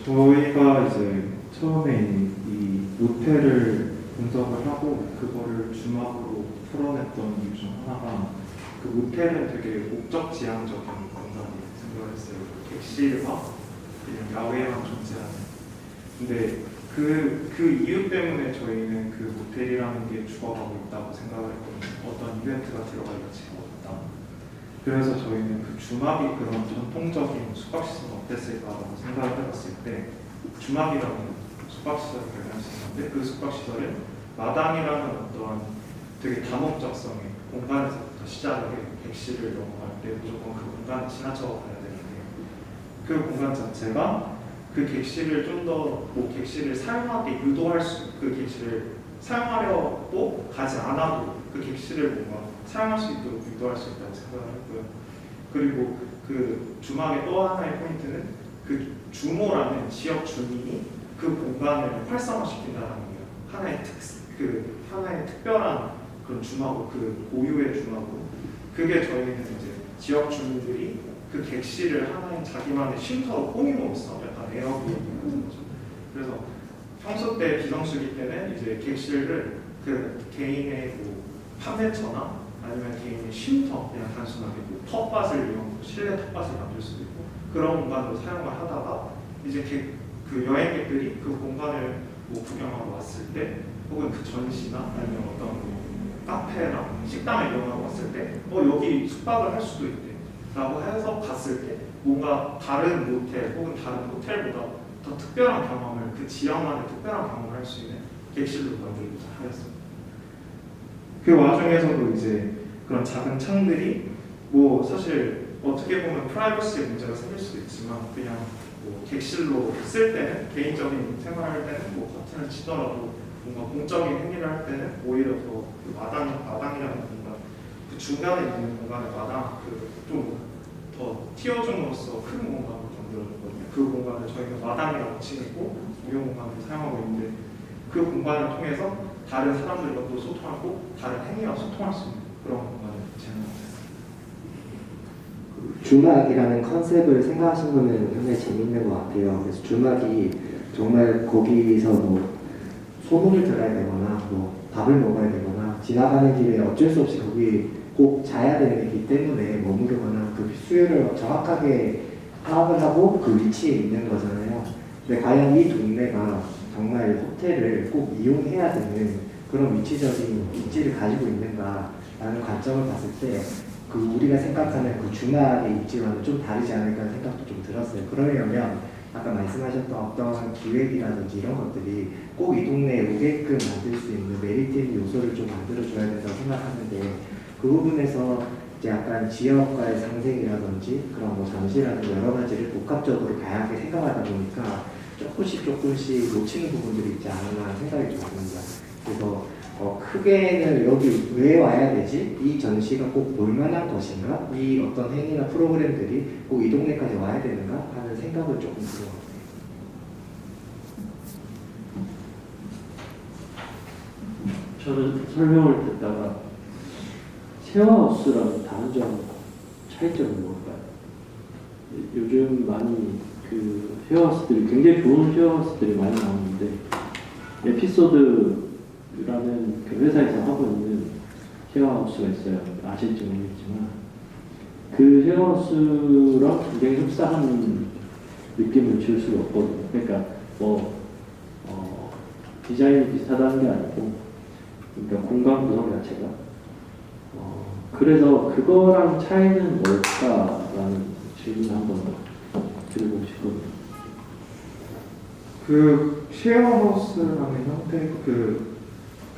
저희가 이제 처음에 이 모텔을 분석을 하고 그거를 주막으로 풀어냈던 이유 중 하나가 그 모텔은 되게 목적 지향적인 공간이라고 생각을 했어요. 객실과 그냥 야외만 존재하는. 근데 그 이유 때문에 저희는 그 모텔이라는 게 죽어가고 있다고 생각을 했거든요. 어떤 이벤트가 들어갈 가치가 없다. 그래서 저희는 그 주막이 그런 전통적인 숙박시설은 어땠을까라고 생각을 해봤을 때 주막이라는 숙박시설을 발견할 수 있는데 그 숙박시설은 마당이라는 어떤 되게 다목적성의 공간에서부터 시작을 해요. 객실을 넘어갈 때 무조건 그 공간을 지나쳐 가야 되는데 그 공간 자체가 그 객실을 좀 더 뭐 객실을 사용하게 유도할 그 객실을 사용하려고 가지 않아도 그 객실을 뭔가 사용할 수 있도록 유도할 수 있다고 생각을 했고요. 그리고 그 주막의 또 하나의 포인트는 그 주모라는 지역 주민이 그 공간을 활성화시킨다는 거예요. 하나의 특별한 그런 주막으로, 그 고유의 주막으로. 그게 저희는 이제 지역 주민들이 그 객실을 하나의 자기만의 쉼터로 꾸미면서 약간 에어비앤비 같은 거죠. 그래서 평소 때 비성수기 때는 이제 객실을 그 개인의 뭐 판매처나 아니면 개인의 쉼터, 그냥 단순하게 뭐 텃밭을 이용해서 실내 텃밭을 만들 수도 있고 그런 공간으로 사용을 하다가 이제 그 여행객들이 그 공간을 뭐 구경하러 왔을 때 혹은 그 전시나 아니면 어떤 뭐 카페나 식당을 이용하고 왔을 때 여기 숙박을 할 수도 있대 라고 해서 갔을 때 뭔가 다른 모텔 혹은 다른 호텔보다 더 특별한 경험을, 그 지역만의 특별한 경험을 할 수 있는 객실로 만들고자 하였습니다. 그 와중에서도 이제 그런 작은 창들이 뭐 사실 어떻게 보면 프라이버시의 문제가 생길 수도 있지만 그냥 뭐 객실로 쓸 때는, 개인적인 생활할 때는 뭐 커튼을 치더라도 뭔가 공적인 행위를 할 때는 오히려 더 그 마당이라는 공간, 그 중간에 있는 공간의 마당, 그 좀 더 튀어줌으로써 큰 공간으로 만들어졌거든요. 그 공간을 저희가 마당이라고 칭했고 무용 공간으로 사용하고 있는데 그 공간을 통해서 다른 사람들과 또 소통하고 다른 행위와 소통할 수 있는 그런 공간을 제공하고 있습니다. 주막이라는 컨셉을 생각하신 거는 굉장히 재밌는 것 같아요. 그래서 주막이 정말 거기서 뭐 소문을 들어야 되거나 뭐 밥을 먹어야 되거나 지나가는 길에 어쩔 수 없이 거기 꼭 자야 되기 때문에 머무르거나 그 수요를 정확하게 파악을 하고 그 위치에 있는 거잖아요. 근데 과연 이 동네가 정말 호텔을 꼭 이용해야 되는 그런 위치적인 입지를 가지고 있는가라는 관점을 봤을 때 그 우리가 생각하는 그 주말의 입지와는 좀 다르지 않을까 하는 생각도 좀 들었어요. 그러려면 아까 말씀하셨던 어떤 기획이라든지 이런 것들이 꼭 이 동네에 오게끔 만들 수 있는 메리트 요소를 좀 만들어줘야 된다고 생각하는데 그 부분에서 이제 약간 지역과의 상생이라든지 그런 뭐 잠시라든지 여러 가지를 복합적으로 다양하게 생각하다 보니까 조금씩 놓치는 부분들이 있지 않나 생각이 좀 듭니다. 그래서 크게는 여기 왜 와야 되지? 이 전시가 꼭 볼만한 것인가? 이 어떤 행위나 프로그램들이 꼭 이 동네까지 와야 되는가? 하는 생각을 조금 들어요. 저는 설명을 듣다가 쉐어하우스랑 다른 점 차이점은 뭘까요? 요즘 많이 그 쉐어하우스들이 굉장히 좋은 쉐어하우스들이 많이 나오는데 에피소드라는 그 회사에서 하고 있는 쉐어하우스가 있어요. 아실지 모르겠지만 그 쉐어하우스랑 굉장히 흡사한 느낌을 줄 수가 없거든요. 그러니까 뭐 디자인이 비슷하다는 게 아니고 그러니까 공간 구성 자체가 그래서 그거랑 차이는 뭘까라는 질문을 한번 드리고 싶거든요. 그 쉐어하우스라는 형태, 그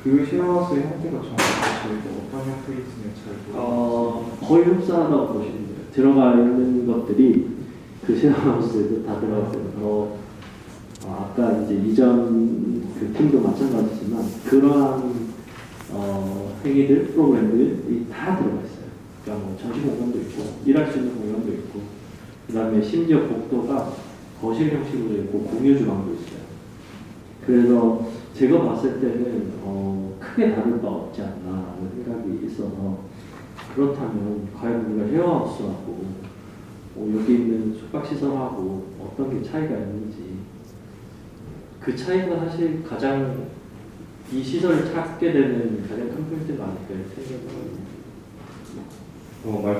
쉐어하우스의 형태가 정확히 저희가 어떤 형태인지는 잘 모르겠어요. 거의 흡사하다고 보시면 돼요. 들어가 있는 것들이 그 쉐어하우스에도 다 들어가 있어요. 아까 이제 이전 그 팀도 마찬가지지만 그러한 행위들, 프로그램들이 다 들어가 있어요. 그러니까 뭐 전시 공간도 있고 일할 수 있는 공간도 있고 그 다음에 심지어 복도가 거실 형식으로 있고 공유 주방도 있어요. 그래서 제가 봤을 때는 크게 다를 바 없지 않나 하는 생각이 있어서 그렇다면 과연 우리가 쉐어하우스하고 여기 있는 숙박시설하고 어떤 게 차이가 있는지 그 차이가 사실 가장 이 시설을 찾게 되는 가장 큰 포인트가 아닐까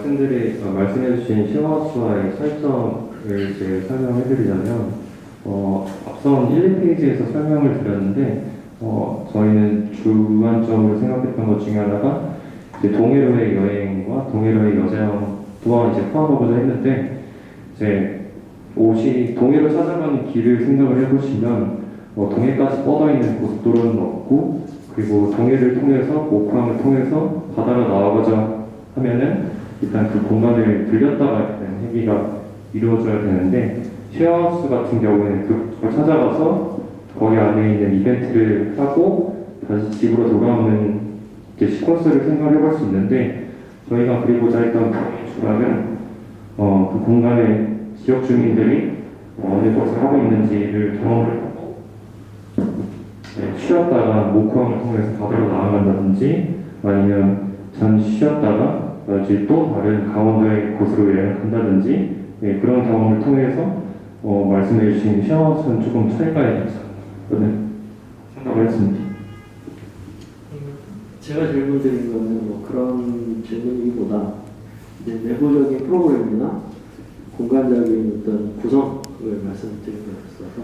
생각을 말씀해주신 쉐어하우스와의 차이점을 이제 설명해드리자면 앞선 1, 2페이지에서 설명을 드렸는데 저희는 주안점으로 생각했던 것 중에 하나가 이제 동해로의 여행과 동해로의 여정 또한 이제 포함하고자 했는데 이제 동해로 찾아가는 길을 생각을 해보시면 동해까지 뻗어있는 고속도로는 없고 그리고 동해를 통해서 오크항을 통해서 바다로 나아가자 하면은 일단 그 공간을 들렸다 가야 되는 행위가 이루어져야 되는데 쉐어하우스 같은 경우에는 그걸 찾아가서 거기 안에 있는 이벤트를 하고 다시 집으로 돌아오는 이제 시퀀스를 생각해 볼 수 있는데 저희가 그리고자 했던 주방은 그 공간에 지역 주민들이 어느 것을 하고 있는지를 경험을 하고 쉬었다가 모쿠항을 통해서 바다로 나아간다든지 아니면 잠시 쉬었다가 또 다른 강원도의 곳으로 여행을 간다든지 그런 경험을 통해서 말씀해 주신 샤워는 조금 차이가 있다는 생각을 했습니다. 제가 질문 드린 거는 뭐 그런 질문이기보다 이제 내부적인 프로그램이나 공간적인 어떤 구성을 말씀드린 거였어서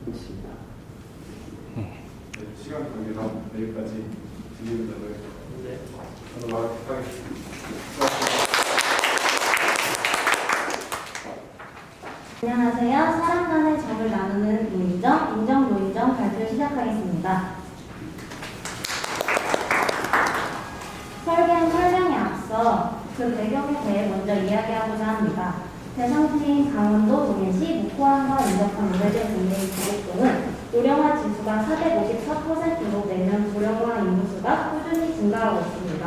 그렇습니다. 시간 관계상 내일까지 진행을 저는 마치겠습니다. 안녕하세요. 사람 간의 정을 나누는 노인정, 인정-노인정 발표 시작하겠습니다. 설명에 앞서 그 배경에 대해 먼저 이야기하고자 합니다. 대상지인 강원도 동해시 목포항과 인접한 오래된 국내의 부곡동은 고령화 지수가 454%로 매년 고령화 인구수가 꾸준히 증가하고 있습니다.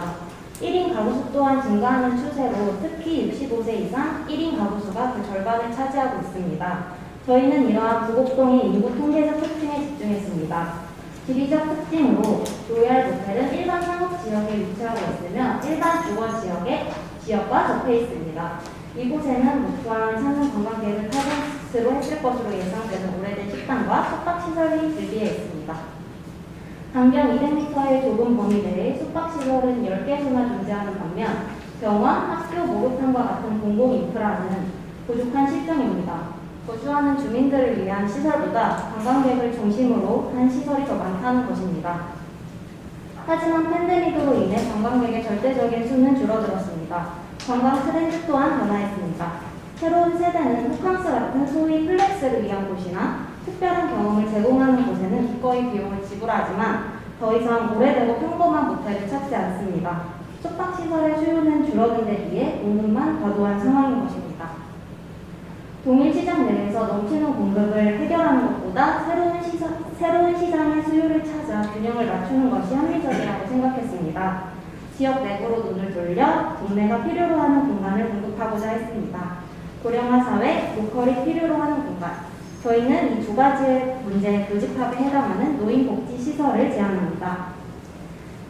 1인 가구수 또한 증가하는 추세로 특히 65세 이상 1인 가구수가 그 절반을 차지하고 있습니다. 저희는 이러한 부곡동의 인구 통계적 특징에 집중했습니다. 지리적 특징으로 로얄 모텔은 일반 상업 지역에 위치하고 있으며 일반 주거 지역과 접해 있습니다. 이곳에는 목포항을 찾는 관광객을 타겟으로 했을 것으로 예상되는 오래된 식당과 숙박시설이 즐비해 있습니다. 반경 200m의 좁은 범위 내에 숙박시설은 10개소나 존재하는 반면 병원, 학교, 목욕탕과 같은 공공인프라는 부족한 실정입니다. 거주하는 주민들을 위한 시설보다 관광객을 중심으로 한 시설이 더 많다는 것입니다. 하지만 팬데믹으로 인해 관광객의 절대적인 수는 줄어들었습니다. 관광 트렌드 또한 변화했습니다. 새로운 세대는 호캉스 같은 소위 플렉스를 위한 곳이나 특별한 경험을 제공하는 곳에는 기꺼이 비용을 지불하지만 더 이상 오래되고 평범한 모텔을 찾지 않습니다. 숙박시설의 수요는 줄어든 데 비해 공급만 과도한 상황인 것입니다. 동일 시장 내에서 넘치는 공급을 해결하는 것보다 새로운 시장의 수요를 찾아 균형을 맞추는 것이 합리적이라고 생각했습니다. 지역 내부로 눈을 돌려 동네가 필요로 하는 공간을 공급하고자 했습니다. 고령화 사회, 로컬이 필요로 하는 공간. 저희는 이 두 가지의 문제에 교집합에 해당하는 노인복지시설을 제안합니다.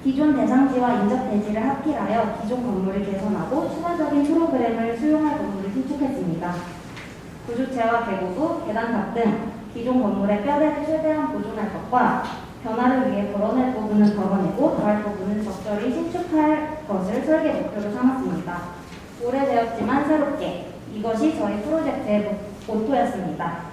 기존 대상지와 인접 대지를 합필하여 기존 건물을 개선하고 추가적인 프로그램을 수용할 건물을 신축했습니다. 구조체와 개고부, 계단탑 등 기존 건물의 뼈대를 최대한 보존할 것과 변화를 위해 덜어낼 부분은 덜어내고 더할 부분은 적절히 신축할 것을 설계 목표로 삼았습니다. 오래되었지만 새롭게, 이것이 저희 프로젝트의 모토였습니다.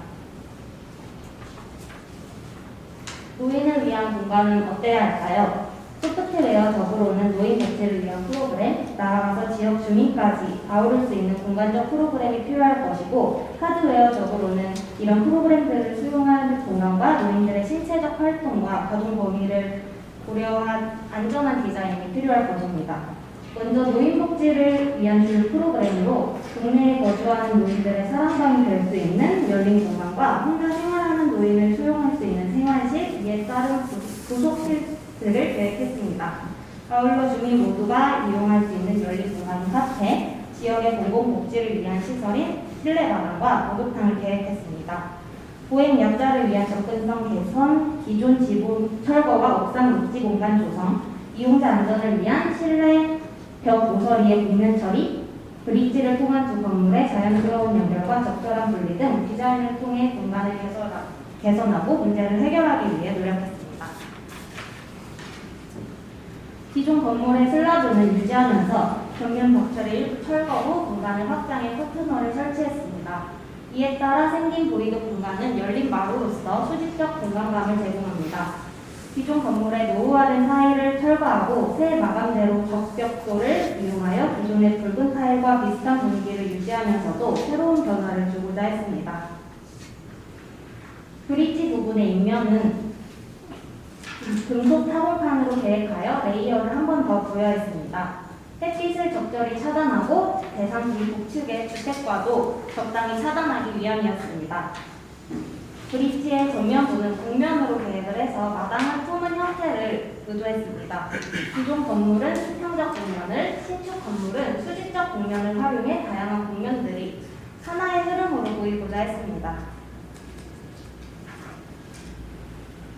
노인을 위한 공간은 어때야 할까요? 소프트웨어적으로는 노인 복지를 위한 프로그램, 나아가서 지역 주민까지 아우를 수 있는 공간적 프로그램이 필요할 것이고, 하드웨어적으로는 이런 프로그램들을 수용하는 공간과 노인들의 신체적 활동과 가동 범위를 고려한 안전한 디자인이 필요할 것입니다. 먼저 노인 복지를 위한 주요 프로그램으로 동네에 거주하는 노인들의 사랑방이 될 수 있는 열린 공간과 혼자 생활하는 노인을 수용할 수 있는 생활실, 이에 따른 부속실들을 계획했습니다. 아울러 주민 모두가 이용할 수 있는 열린 공간인 카페, 지역의 공공복지를 위한 시설인 실내마당과 목욕탕을 계획했습니다. 보행 약자를 위한 접근성 개선, 기존 지붕 철거와 옥상 녹지 공간 조성, 이용자 안전을 위한 실내 벽 모서리의 벽면 처리, 브릿지를 통한 두 건물의 자연스러운 연결과 적절한 분리 등 디자인을 통해 공간을 개선하고 문제를 해결하기 위해 노력했습니다. 기존 건물의 슬라브는 유지하면서 벽면 벽체를 일부 철거 후 공간을 확장해 커튼홀을 설치했습니다. 이에 따라 생긴 보이드 공간은 열린 마루로서 수직적 공간감을 제공합니다. 기존 건물의 노후화된 사이를 철거하고 새 마감재로 적벽돌을 이용하여 기존의 붉은 타일과 비슷한 분위기를 유지하면서도 새로운 변화를 주고자 했습니다. 브릿지 부분의 인면은 금속 타공판으로 계획하여 레이어를 한 번 더 부여했습니다. 햇빛을 적절히 차단하고 대상지 북측의 주택과도 적당히 차단하기 위함이었습니다. 브릿지의 전면부는 곡면으로 계획을 해서 마당을 품은 형태를 의도했습니다. 기존 건물은 수평적 곡면을, 신축 건물은 수직적 곡면을 활용해 다양한 곡면들이 하나의 흐름으로 보이고자 했습니다.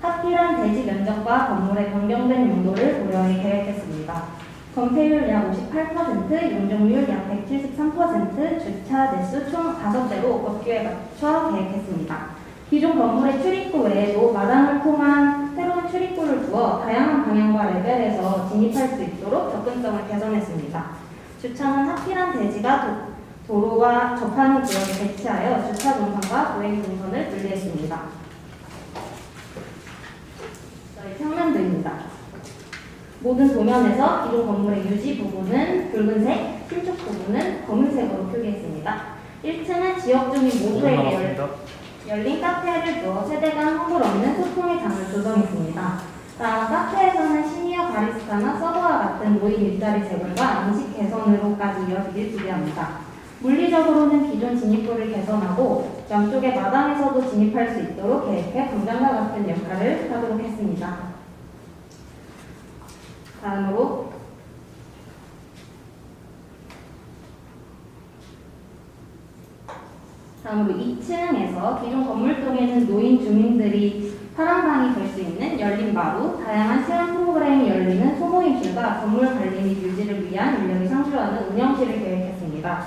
합필한 대지 면적과 건물의 변경된 용도를 고려해 계획했습니다. 건폐율 약 58%, 용적률 약 173%, 주차 대수 총 5대로 법규에 맞춰 계획했습니다. 기존 건물의 출입구 외에도 마당을 통한 새로운 출입구를 두어 다양한 방향과 레벨에서 진입할 수 있도록 접근성을 개선했습니다. 주차는 합필한 대지가 도로와 접하는 구역에 배치하여 주차 동선과 보행 동선을 분리했습니다. 저희 평면도입니다. 모든 도면에서 기존 건물의 유지 부분은 붉은색, 신축 부분은 검은색으로 표기했습니다. 1층은 지역 주민 모두에게 열린 카페를 두어 세대 간 허물 없는 소통의 장을 조성했습니다. 다음 카페에서는 시니어 바리스타나 서버와 같은 노인 일자리 제공과 인식 개선으로까지 이어지길 기대합니다. 물리적으로는 기존 진입구를 개선하고 양쪽의 마당에서도 진입할 수 있도록 계획해 공장과 같은 역할을 하도록 했습니다. 다음으로 다음으로 2층에서 기존 건물동에는 노인 주민들이 파란방이 될 수 있는 열린 마루, 다양한 체험 프로그램이 열리는 소모임실과 건물 관리 및 유지를 위한 인력이 상주하는 운영실을 계획했습니다.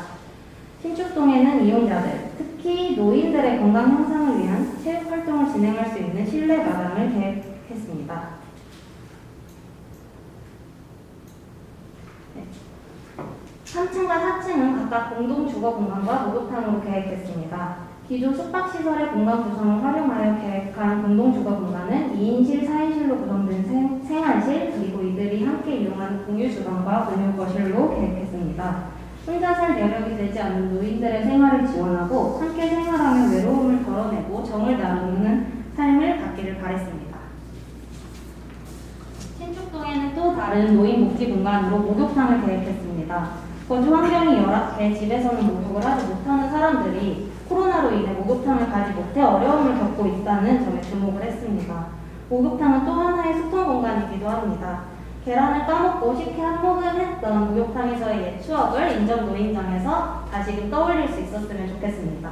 신축동에는 이용자들, 특히 노인들의 건강 향상을 위한 체육 활동을 진행할 수 있는 실내 마당을 계획했습니다. 3층과 4층은 각각 공동 주거 공간과 목욕탕으로 계획했습니다. 기존 숙박시설의 공간 구성을 활용하여 계획한 공동 주거 공간은 2인실, 4인실로 구성된 생활실, 그리고 이들이 함께 이용하는 공유 주방과 공유 거실로 계획했습니다. 혼자 살 여력이 되지 않는 노인들의 생활을 지원하고 함께 생활하며 외로움을 덜어내고 정을 나누는 삶을 갖기를 바랬습니다. 신축동에는 또 다른 노인 복지 공간으로 목욕탕을 계획했습니다. 거주 환경이 열악해 집에서는 목욕을 하지 못하는 사람들이 코로나로 인해 목욕탕을 가지 못해 어려움을 겪고 있다는 점에 주목을 했습니다. 목욕탕은 또 하나의 소통 공간이기도 합니다. 계란을 까먹고 쉽게 한몫을 했던 목욕탕에서의 옛 추억을 인접 노인정에서 다시금 떠올릴 수 있었으면 좋겠습니다.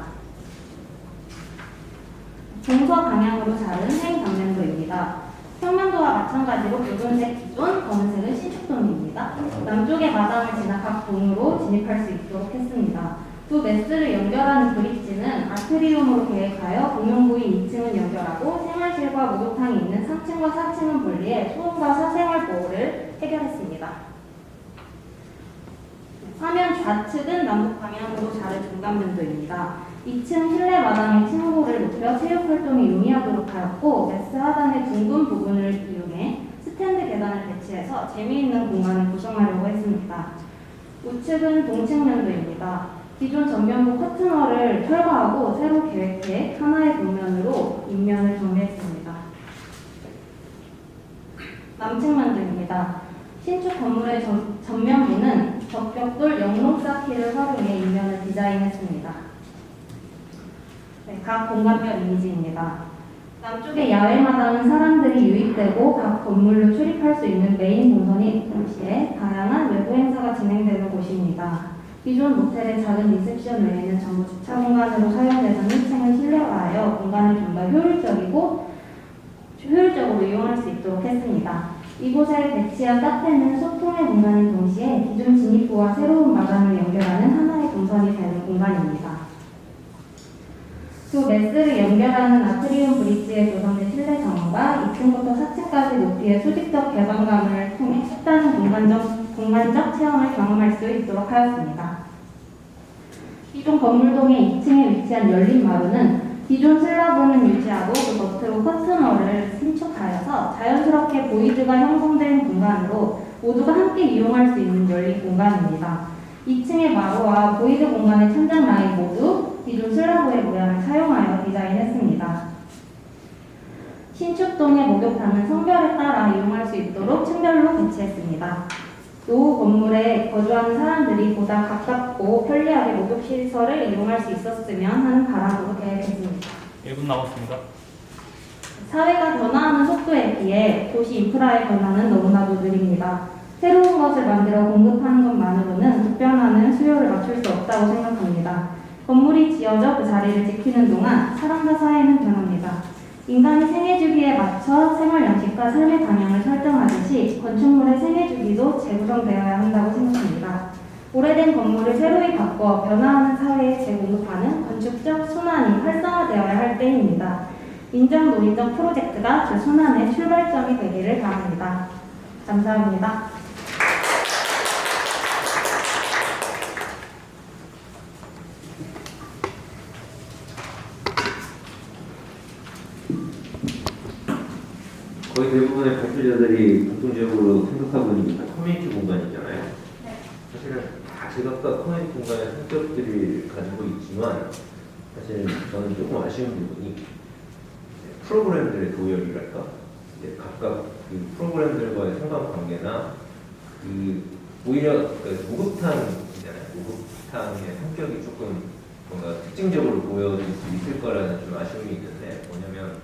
동서 방향으로 자른 행 방면도입니다. 평면도와 마찬가지로 붉은색 기존, 검은색은 신축동입니다. 남쪽의 마당을 지나 각 동으로 진입할 수 있도록 했습니다. 두 메스를 연결하는 브릿지는 아트리움으로 계획하여 공용부인 2층은 연결하고 생활실과 목욕탕이 있는 3층과 4층은 분리해 소음과 사생활 보호를 해결했습니다. 화면 좌측은 남북 방향으로 자른 중간면도입니다. 2층 실내 마당의 층고를 높여 체육 활동이 용이하도록 하였고 메스 하단의 둥근 부분을 이용해 스탠드 계단을 배치해서 재미있는 공간을 구성하려고 했습니다. 우측은 동측면도입니다. 기존 전면부 커튼월을 철거하고 새로 계획해 하나의 도면으로 인면을 정리했습니다. 남측면도입니다. 신축 건물의 전면부는 적벽돌 영롱 쌓기를 활용해 인면을 디자인했습니다. 각 공간별 이미지입니다. 남쪽의 야외 마당은 사람들이 유입되고 각 건물로 출입할 수 있는 메인 동선이 동시에 다양한 외부 행사가 진행되는 곳입니다. 기존 모텔의 작은 리셉션 외에는 전부 주차 공간으로 사용되던 1층을 실내화하여 공간을 좀 더 효율적으로 이용할 수 있도록 했습니다. 이곳에 배치한 카페는 소통의 공간인 동시에 기존 진입구와 새로운 마당을 연결하는 하나의 동선이 되는 공간입니다. 두 메스를 연결하는 아트리움 브릿지에 조성된 실내 정원과 2층부터 4층까지 높이의 수직적 개방감을 통해 색다른 공간적 체험을 경험할 수 있도록 하였습니다. 기존 건물동의 2층에 위치한 열린 마루는 기존 슬라브는 유지하고 그 겉으로 커튼월을 신축하여서 자연스럽게 보이드가 형성된 공간으로 모두가 함께 이용할 수 있는 열린 공간입니다. 2층의 마루와 보이드 공간의 천장 라인 모두 기존 슬라브의 모양을 사용하여 디자인했습니다. 신축동의 목욕탕은 성별에 따라 이용할 수 있도록 층별로 배치했습니다. 노후 건물에 거주하는 사람들이 보다 가깝고 편리하게 목욕시설을 이용할 수 있었으면 하는 바람으로 계획했습니다. 1분 남았습니다. 사회가 변화하는 속도에 비해 도시 인프라의 변화는 너무나도 느립니다. 새로운 것을 만들어 공급하는 것만으로는 급변하는 수요를 맞출 수 없다고 생각합니다. 건물이 지어져 그 자리를 지키는 동안 사람과 사회는 변합니다. 인간이 생애 주기에 맞춰 생활 양식과 삶의 방향을 설정하듯이 건축물의 생애 주기도 재구성되어야 한다고 생각합니다. 오래된 건물을 새로이 바꿔 변화하는 사회에 재공급하는 건축적 순환이 활성화되어야 할 때입니다. 인정 노인정 프로젝트가 그 순환의 출발점이 되기를 바랍니다. 감사합니다. 거의 대부분의 발표자들이 공통적으로 생각하고 있는 게 커뮤니티 공간이잖아요. 사실은 다 제각각 커뮤니티 공간의 성격들을 가지고 있지만 사실 저는 조금 아쉬운 부분이 프로그램들의 도열이랄까? 각각 그 프로그램들과의 상관관계나 오히려 목욕탕이잖아요. 목욕탕의 성격이 조금 뭔가 특징적으로 보여질 수 있을 거라는 좀 아쉬움이 있는데 뭐냐면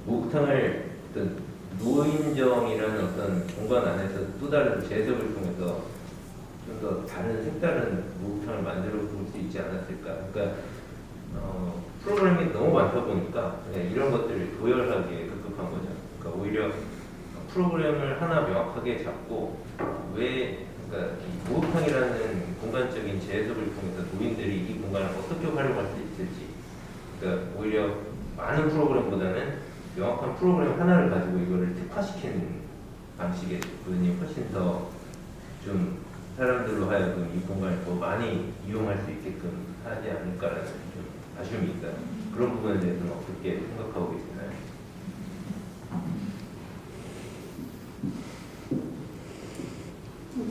목욕탕을 어떤 노인정이라는 어떤 공간 안에서 또 다른 재해석을 통해서 좀 더 다른 색다른 목욕탕을 만들어 볼 수 있지 않았을까. 그러니까 프로그램이 너무 많다 보니까 그냥 이런 것들을 도열하기에 급급한 거죠. 그러니까 오히려 프로그램을 하나 명확하게 잡고 그러니까 이 목욕탕이라는 공간적인 재해석을 통해서 노인들이 이 공간을 어떻게 활용할 수 있을지. 그러니까 오히려 많은 프로그램보다는 명확한 프로그램 하나를 가지고 이거를 특화시키는 방식의 부분이 훨씬 더 좀 사람들로 하여금 이 공간을 더 많이 이용할 수 있게끔 하지 않을까라는 좀 아쉬움이 있다. 그런 부분에 대해서는 어떻게 생각하고 계시나요?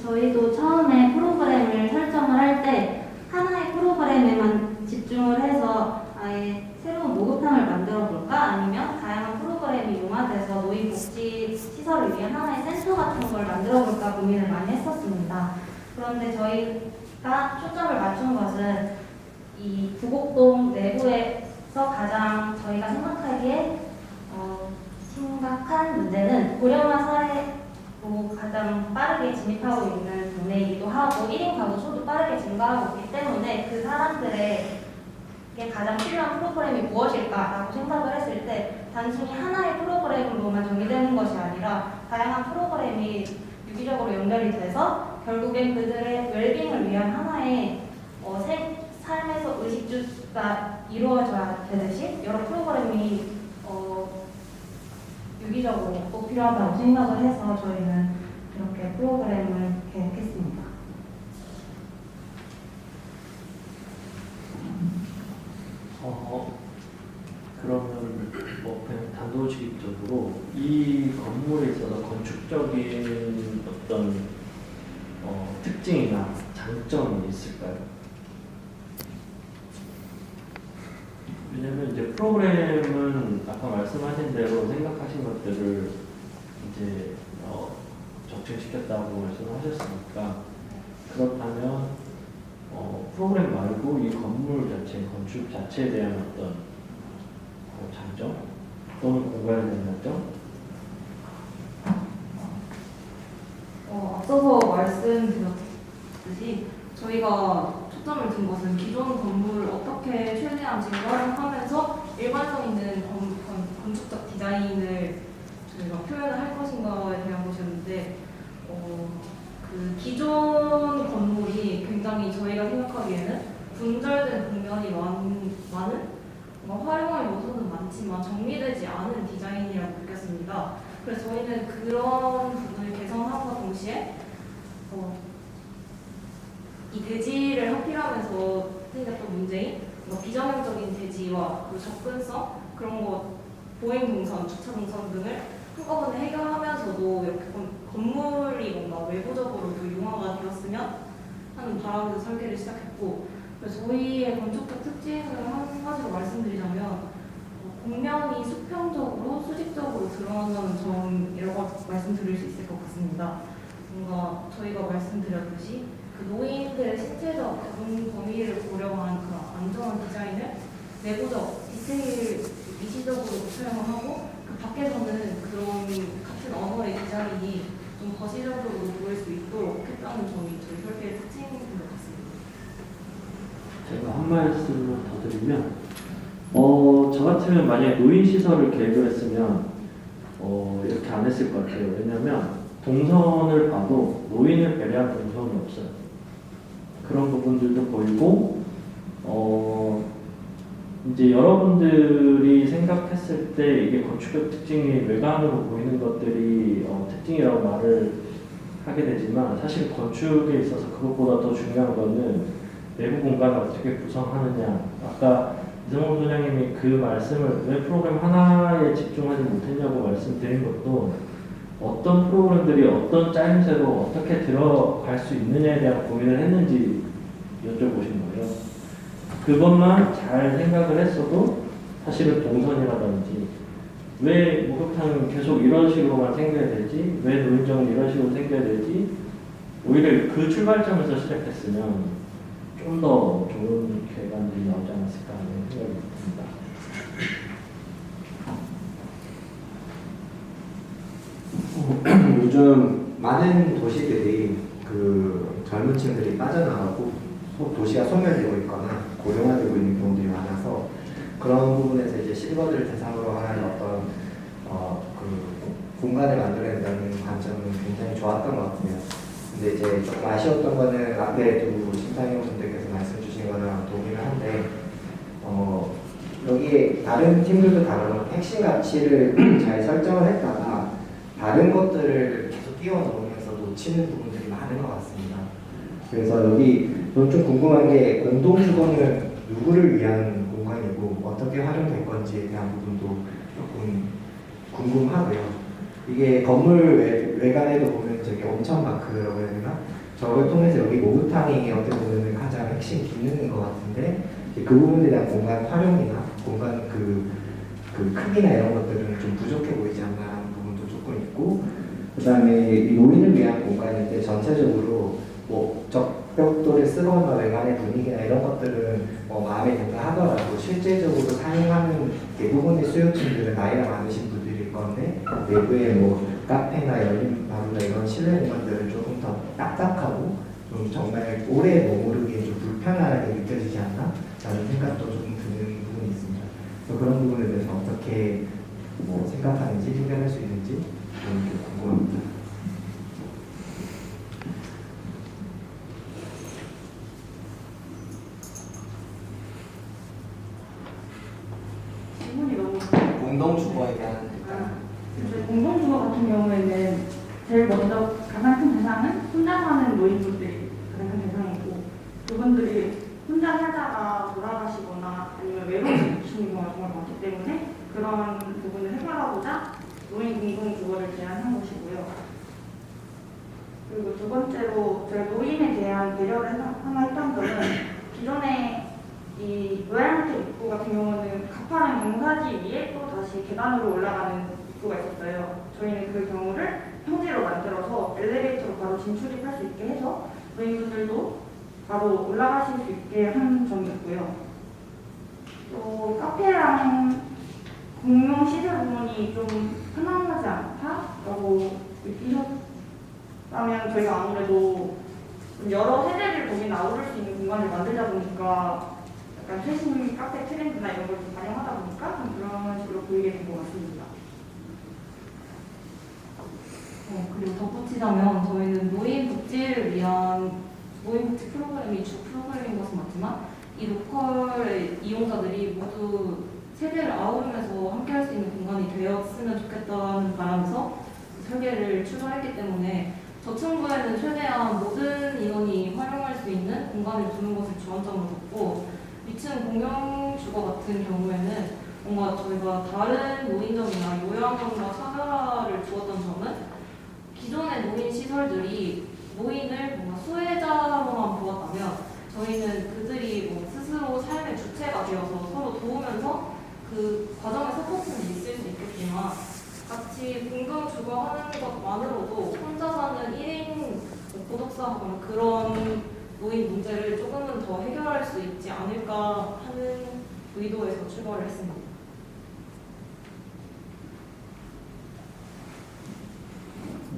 저희도 처음에 프로그램을 설정을 할 때 하나의 프로그램에만 집중을 해서 아예 새로운 목욕탕을 만들어 볼까? 아니면 다양한 프로그램이 융화돼서 노인복지 시설을 위한 하나의 센터 같은 걸 만들어 볼까 고민을 많이 했었습니다. 그런데 저희가 초점을 맞춘 것은 이 부곡동 내부에서 가장 저희가 생각하기에 심각한 문제는 고령화 사회로 가장 빠르게 진입하고 있는 동네이기도 하고 1인 가구 수도 빠르게 증가하고 있기 때문에 그 사람들에게 가장 필요한 프로그램이 무엇일까라고 생각을 했을 때 단순히 하나의 프로그램으로만 정의되는 것이 아니라 다양한 프로그램이 유기적으로 연결이 돼서 결국엔 그들의 웰빙을 위한 하나의 삶에서 의식주가 이루어져야 되듯이 여러 프로그램이 유기적으로 꼭 필요하다고 생각을 해서 저희는 이렇게 프로그램을 계획했습니다. 그러면 그냥 단도직입적으로 이 건물에 있어서 건축적인 어떤 특징이나 장점이 있을까요? 왜냐면 이제 프로그램은 아까 말씀하신 대로 생각하신 것들을 이제 적중시켰다고 말씀하셨으니까 그렇다면 프로그램 말고 이 건물 자체, 건축 자체에 대한 어떤 장점 또는 공부해야 되는 장점? 앞서서 말씀드렸듯이 저희가 초점을 둔 것은 기존 건물을 어떻게 최대한 재활용하면서 일관성 있는 건축적 디자인을 저희가 표현을 할 것인가에 대한 것이었는데 그 기존 건물이 굉장히 저희가 생각하기에는 분절된 국면이 많은 활용할 요소는 많지만 정리되지 않은 디자인이라고 느꼈습니다. 그래서 저희는 그런 부분을 개선함과 동시에 이 대지를 합필하면서 생겼던 문제인 비정형적인 대지와 접근성 그런 것 보행 동선, 주차 동선 등을 한꺼번에 해결하면서도 이렇게 건물이 뭔가 외부적으로도 융화가 되었으면 하는 바람에서 설계를 시작했고 그래서 저희의 건축적 특징을 한 가지로 말씀드리자면 공면이 수평적으로 수직적으로 드러나는 점이라고 말씀드릴 수 있을 것 같습니다. 뭔가 저희가 말씀드렸듯이 그 노인들의 신체적 적응 범위를 고려한 그런 안전한 디자인을 내부적 디테일 미시적으로 사용을 하고 그 밖에서는 그런 같은 언어의 디자인이 좀 거시적으로 보일 수 있도록 했다는 점이 저희 설계의 특징인 것 같습니다. 제가 한 말씀을 더 드리면, 저 같으면 만약에 노인 시설을 계획을 했으면 이렇게 안 했을 것 같아요. 왜냐면 동선을 봐도 노인을 배려한 동선이 없어요. 그런 부분들도 보이고, 이제 여러분들이 생각했을 때 이게 건축의 특징이 외관으로 보이는 것들이 특징이라고 말을 하게 되지만, 사실 건축에 있어서 그것보다 더 중요한 거는 내부 공간을 어떻게 구성하느냐. 아까 이성훈 소장님이 그 말씀을 왜 프로그램 하나에 집중하지 못했냐고 말씀드린 것도 어떤 프로그램들이 어떤 짜임새로 어떻게 들어갈 수 있느냐에 대한 고민을 했는지 여쭤보신 거예요. 그것만 잘 생각을 했어도 사실은 동선이라든지 왜 목욕탕은 계속 이런 식으로만 생겨야 되지? 왜 노인정은 이런 식으로 생겨야 되지? 오히려 그 출발점에서 시작했으면 좀 더 좋은 결과들이 나오지 않았을까 하는 생각이 듭니다. 요즘 많은 도시들이 그 젊은 층들이 빠져나가고 도시가 소멸되고 있거나 고령화되고 있는 경우들이 많아서 그런 부분에서 이제 실버들을 대상으로 하는 어떤 그 공간을 만들어낸다는 관점은 굉장히 좋았던 것 같아요. 근데 이제 조금 아쉬웠던 거는 앞에 두 심사위원 분들께서 말씀 주신 거랑 동의를 한데 여기에 다른 팀들도 다른 핵심 가치를 잘 설정을 했다가 다른 것들을 계속 끼워 넣으면서 놓치는 부분들이 많은 것 같습니다. 그래서 여기 좀 궁금한 게 공동주거는 누구를 위한 공간이고 어떻게 활용될 건지에 대한 부분도 조금 궁금하고요. 이게 건물 외관에도 보면 저기 엄청 마크라고 해야 되나? 저걸 통해서 여기 목욕탕이 어떻게 보면 가장 핵심 기능인 것 같은데 그 부분에 대한 공간 활용이나 공간 그 크기나 이런 것들은 좀 부족해 보이지 않나라는 부분도 조금 있고, 그 다음에 이 노인을 위한 공간인데 전체적으로 뭐 적벽돌을 쓰거나 외관의 분위기나 이런 것들은 마음에 든다 하더라도 실제적으로 사용하는 대부분의 수요층들은 나이가 많으신 분들일 건데 내부에 뭐 카페나 열린 마루나 이런 실내 공간들은 조금 더 딱딱하고 좀 정말 오래 머무르기에 좀 불편하게 느껴지지 않나? 라는 생각도 조금 드는 부분이 있습니다. 그래서 그런 부분에 대해서 어떻게 생각하는지 해결할 수 있는지 좀 궁금합니다. 질문이 너무 공동주거에 대한 공동주거 같은 경우에는 제일 먼저 가장 큰 대상은 혼자 사는 노인분들이 가장 큰 대상이고, 그분들이 혼자 살다가 돌아가시거나 아니면 외로우시는 경우가 정말 많기 때문에 그런 부분을 해결하고자 노인 공동주거를 제안한 것이고요. 그리고 두 번째로 저희 노인에 대한 배려를 하나 했던 점은 기존에 이 로얄호텔 입구 같은 경우는 가파른 경사지 위에 또 다시 계단으로 올라가는 입구가 있었어요. 저희는 그 경우를 평지로 만들어서 엘리베이터로 바로 진출입할 수 있게 해서 노인분들도 바로 올라가실 수 있게 한 점이 있고요. 또 카페랑 공용 시설 부분이 좀 편안하지 않다라고 느끼셨다면 저희가 아무래도 여러 세대를 거기 아우를 수 있는 공간을 만들다 보니까 약간 최신 카페 트렌드나 이런 걸 좀 반영하다 보니까 좀 그런 식으로 보이게 된 것 같습니다. 그리고 덧붙이자면 저희는 노인 복지를 위한 노인 복지 프로그램이 주 프로그램인 것은 맞지만 이 로컬의 이용자들이 모두 세대를 아우르면서 함께할 수 있는 공간이 되었으면 좋겠다는 바람에서 설계를 추가했기 때문에 저층부에는 최대한 모든 인원이 활용할 수 있는 공간을 두는 것을 주안점으로 뒀고, 위층 공용주거 같은 경우에는 뭔가 저희가 다른 노인정이나 요양원과 차별화를 두었던 점은 기존의 노인 시설들이 노인을 뭔가 수혜자로만 보았다면 저희는 그들이 뭐 스스로 삶의 주체가 되어서 서로 도우면서 그 과정에 서포트는 있을 수 있겠지만 같이 공동 주거하는 것만으로도 혼자 사는 1인 고독사하거나 그런 노인 문제를 조금은 더 해결할 수 있지 않을까 하는 의도에서 출범을 했습니다.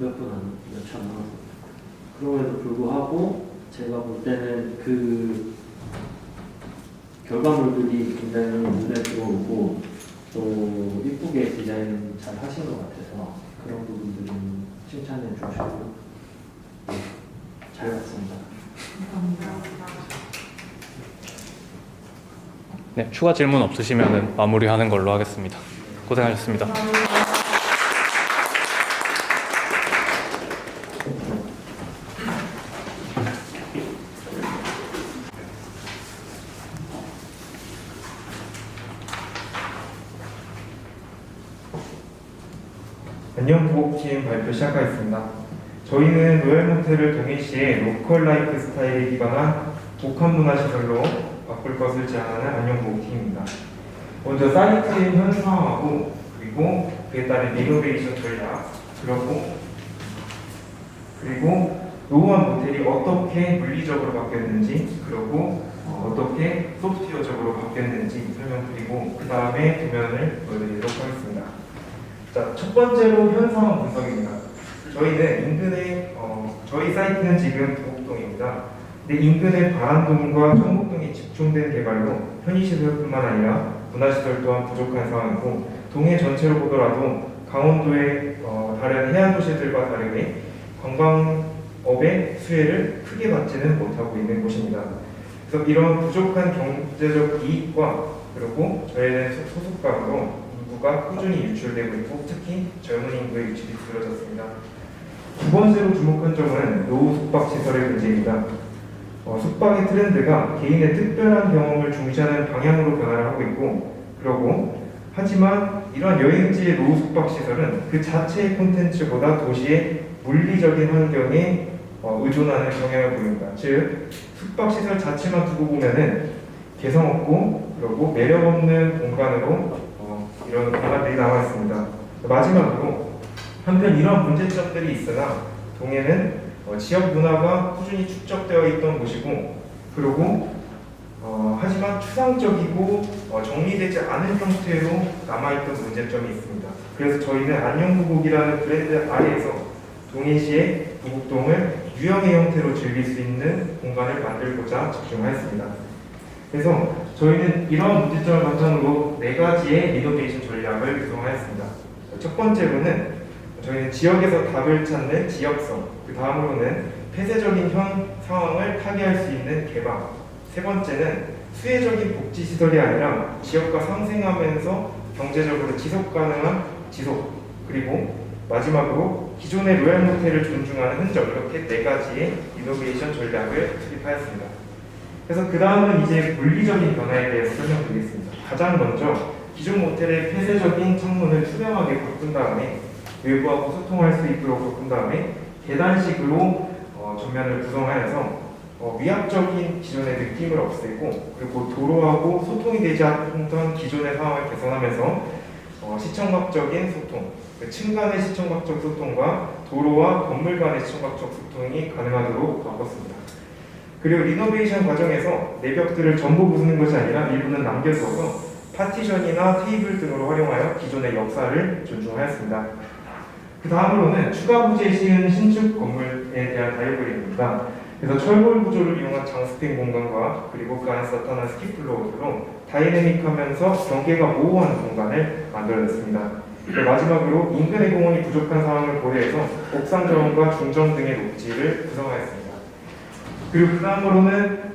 몇초 안 남았습니다. 그럼에도 불구하고 제가 볼 때는 그 결과물들이 굉장히 눈에 들어오고 또 이쁘게 디자인 잘 하신 것 같아서 그런 부분들은 칭찬해 주시고 잘 봤습니다. 네, 추가 질문 없으시면 마무리하는 걸로 하겠습니다. 고생하셨습니다. 안녕부곡팀 발표 시작하겠습니다. 저희는 로얄모텔을 동해시의 로컬 라이프 스타일에 기반한 복합 문화시설로 바꿀 것을 제안하는 안녕부곡팀입니다. 먼저 사이트의 현상화하고 그리고 그에 따른 리노베이션 전략 그리고 노후한 모텔이 어떻게 물리적으로 바뀌었는지 그리고 어떻게 소프트웨어적으로 바뀌었는지 설명드리고 그 다음에 도면을 보여드리도록 하겠습니다. 자, 첫 번째로 현상화 분석입니다. 저희는 인근에 저희 사이트는 지금 도곡동입니다. 근데 인근의 바란동과 청곡동이 집중된 개발로 편의시설뿐만 아니라 문화시설 또한 부족한 상황이고 동해 전체로 보더라도 강원도의 다른 해안 도시들과 다르게 관광업의 수혜를 크게 받지는 못하고 있는 곳입니다. 그래서 이런 부족한 경제적 이익과 그리고 저희는 소속감으로 인구가 꾸준히 유출되고 있고 특히 젊은 인구의 유출이 두드러졌습니다. 두 번째로 주목한 점은 노후 숙박시설의 문제입니다. 숙박의 트렌드가 개인의 특별한 경험을 중시하는 방향으로 변화를 하고 있고 하지만 이러한 여행지의 노후 숙박시설은 그 자체의 콘텐츠보다 도시의 물리적인 환경에 의존하는 경향을 보입니다. 즉 숙박시설 자체만 두고 보면은 개성 없고 그리고 매력 없는 공간으로 이런 공간들이 나와 있습니다. 마지막으로 한편 이런 문제점들이 있으나 동해는 지역 문화가 꾸준히 축적되어 있던 곳이고 하지만 추상적이고 정리되지 않은 형태로 남아있던 문제점이 있습니다. 그래서 저희는 안녕부곡이라는 브랜드 아래에서 동해시의 부곡동을 유형의 형태로 즐길 수 있는 공간을 만들고자 집중하였습니다. 그래서 저희는 이런 문제점을 바탕으로 4가지의 리노베이션 전략을 구성하였습니다. 첫 번째로는 저희는 지역에서 답을 찾는 지역성, 그 다음으로는 폐쇄적인 현 상황을 타개할 수 있는 개방, 세 번째는 수혜적인 복지시설이 아니라 지역과 상생하면서 경제적으로 지속 가능한 지속, 그리고 마지막으로 기존의 로얄모텔을 존중하는 흔적, 이렇게 4가지의 리노베이션 전략을 수립하였습니다. 그래서 그 다음은 이제 물리적인 변화에 대해서 설명드리겠습니다. 가장 먼저 기존 모텔의 폐쇄적인 창문을 투명하게 바꾼 다음에 외부하고 소통할 수 있도록 바꾼 다음에 계단식으로 전면을 구성하여서 위압적인 기존의 느낌을 없애고 그리고 도로하고 소통이 되지 않던 기존의 상황을 개선하면서 시청각적인 소통, 층 간의 시청각적 소통과 도로와 건물 간의 시청각적 소통이 가능하도록 바꿨습니다. 그리고 리노베이션 과정에서 내벽들을 전부 부수는 것이 아니라 일부는 남겨두어서 파티션이나 테이블 등으로 활용하여 기존의 역사를 존중하였습니다. 그 다음으로는 추가 부지에 씌운 신축 건물에 대한 다이어그램입니다. 그래서 철골 구조를 이용한 장스팽 공간과 그리고 그 안에서 나타난 스키플로어로 다이내믹하면서 경계가 모호한 공간을 만들어냈습니다. 마지막으로 인근의 공원이 부족한 상황을 고려해서 옥상 정원과 중정 등의 녹지를 구성하였습니다. 그리고 그 다음으로는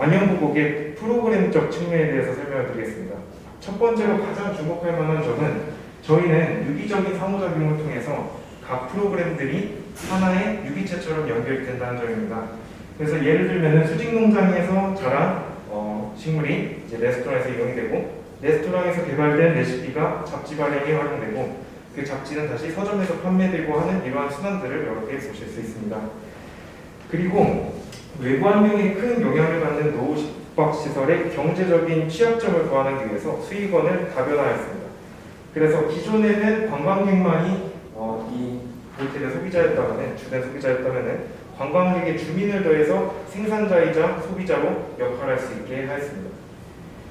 안녕부곡의 프로그램적 측면에 대해서 설명을 드리겠습니다. 첫 번째로 가장 주목할 만한 점은 저희는 유기적인 상호작용을 통해서 각 프로그램들이 하나의 유기체처럼 연결된다는 점입니다. 그래서 예를 들면 수직농장에서 자란 식물이 이제 레스토랑에서 이용이 되고 레스토랑에서 개발된 레시피가 잡지 발행에 활용되고 그 잡지는 다시 서점에서 판매되고 하는 이러한 순환들을 여러 개 보실 수 있습니다. 그리고 외부 환경에 큰 영향을 받는 노후 숙박시설의 경제적인 취약점을 보완하기 위해서 수익원을 다변화했습니다. 그래서 기존에는 관광객만이 이 모텔의 소비자였다면 주된 소비자였다면 관광객의 주민을 더해서 생산자이자 소비자로 역할할 수 있게 하였습니다.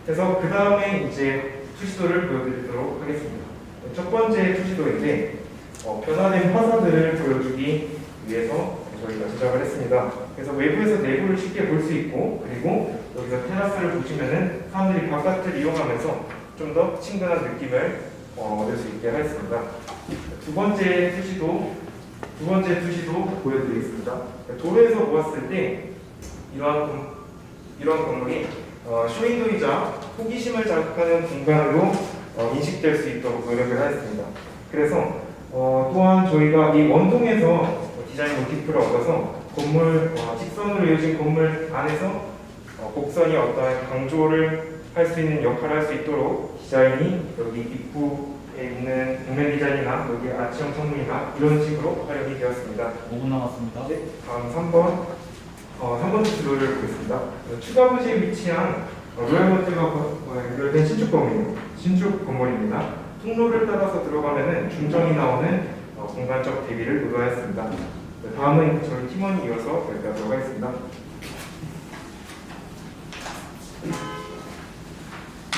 그래서 그 다음에 이제 투시도를 보여드리도록 하겠습니다. 첫 번째 투시도인데 변화된 화살들을 보여주기 위해서 저희가 제작을 했습니다. 그래서 외부에서 내부를 쉽게 볼 수 있고, 그리고 여기서 테라스를 보시면은 사람들이 바깥을 이용하면서 좀 더 친근한 느낌을 얻을 수 있게 하였습니다. 두 번째 투시도 보여드리겠습니다. 도로에서 보았을 때 이러한 건물이 쇼윈도이자 호기심을 자극하는 공간으로 인식될 수 있도록 노력을 하였습니다. 그래서 또한 저희가 이 원동에서 디자인 모티프를 얻어서 건물 직선으로 이어진 건물 안에서 곡선이 어떤 강조를 할 수 있는 역할을 할 수 있도록 디자인이 여기 입구에 있는 벽면 디자인이나 여기 아치형 창문이나 이런 식으로 활용이 되었습니다. 5분 남았습니다. 네, 다음 3번 지도를 보겠습니다. 추가 부지에 위치한 로얄호텔과 연결된 신축 건물입니다. 통로를 따라서 들어가면은 중정이 나오는 공간적 대비를 의도하였습니다. 다음은 저희 팀원이 이어서 발표하도록 하겠습니다.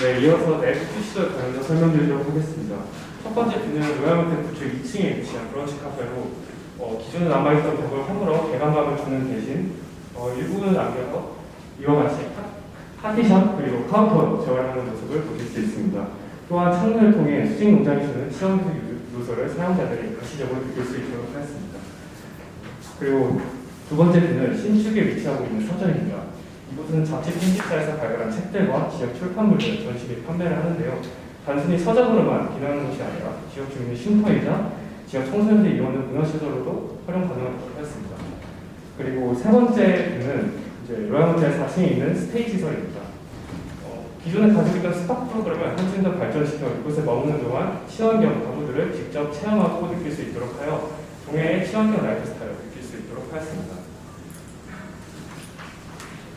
네, 이어서 내부 투시도에 관해서 설명드리도록 하겠습니다. 첫 번째 뷰는 로얄호텔 구축 2층에 위치한 브런치 카페로 기존에 남아있던 벽을 허물어 개방감을 주는 대신 일부분을 남겨서 이와 같이 파티션 그리고 카운터 재활하는 모습을 보실 수 있습니다. 또한 창문을 통해 수직 농장이 주는 시험기술 요소를 사용자들이 가시적으로 느낄 수 있도록 하였습니다. 그리고 두 번째 뷰는 신축에 위치하고 있는 서점입니다. 이곳은 잡지 편집사에서 발간한 책들과 지역 출판물들을 전시 및 판매를 하는데요. 단순히 서점으로만 기능하는 것이 아니라 지역 주민의 쉼터이자 지역 청소년들이 이용하는 문화시설로도 활용 가능하도록 하였습니다. 그리고 세 번째는 이제 로얄호텔 4층에 있는 스테이지설입니다. 기존에 가지고 있던 스파 프로그램을 한층 더 발전시켜 이곳에 머무는 동안 친환경 가구들을 직접 체험하고 느낄 수 있도록 하여 동해의 친환경 라이프 스타일을 느낄 수 있도록 하였습니다.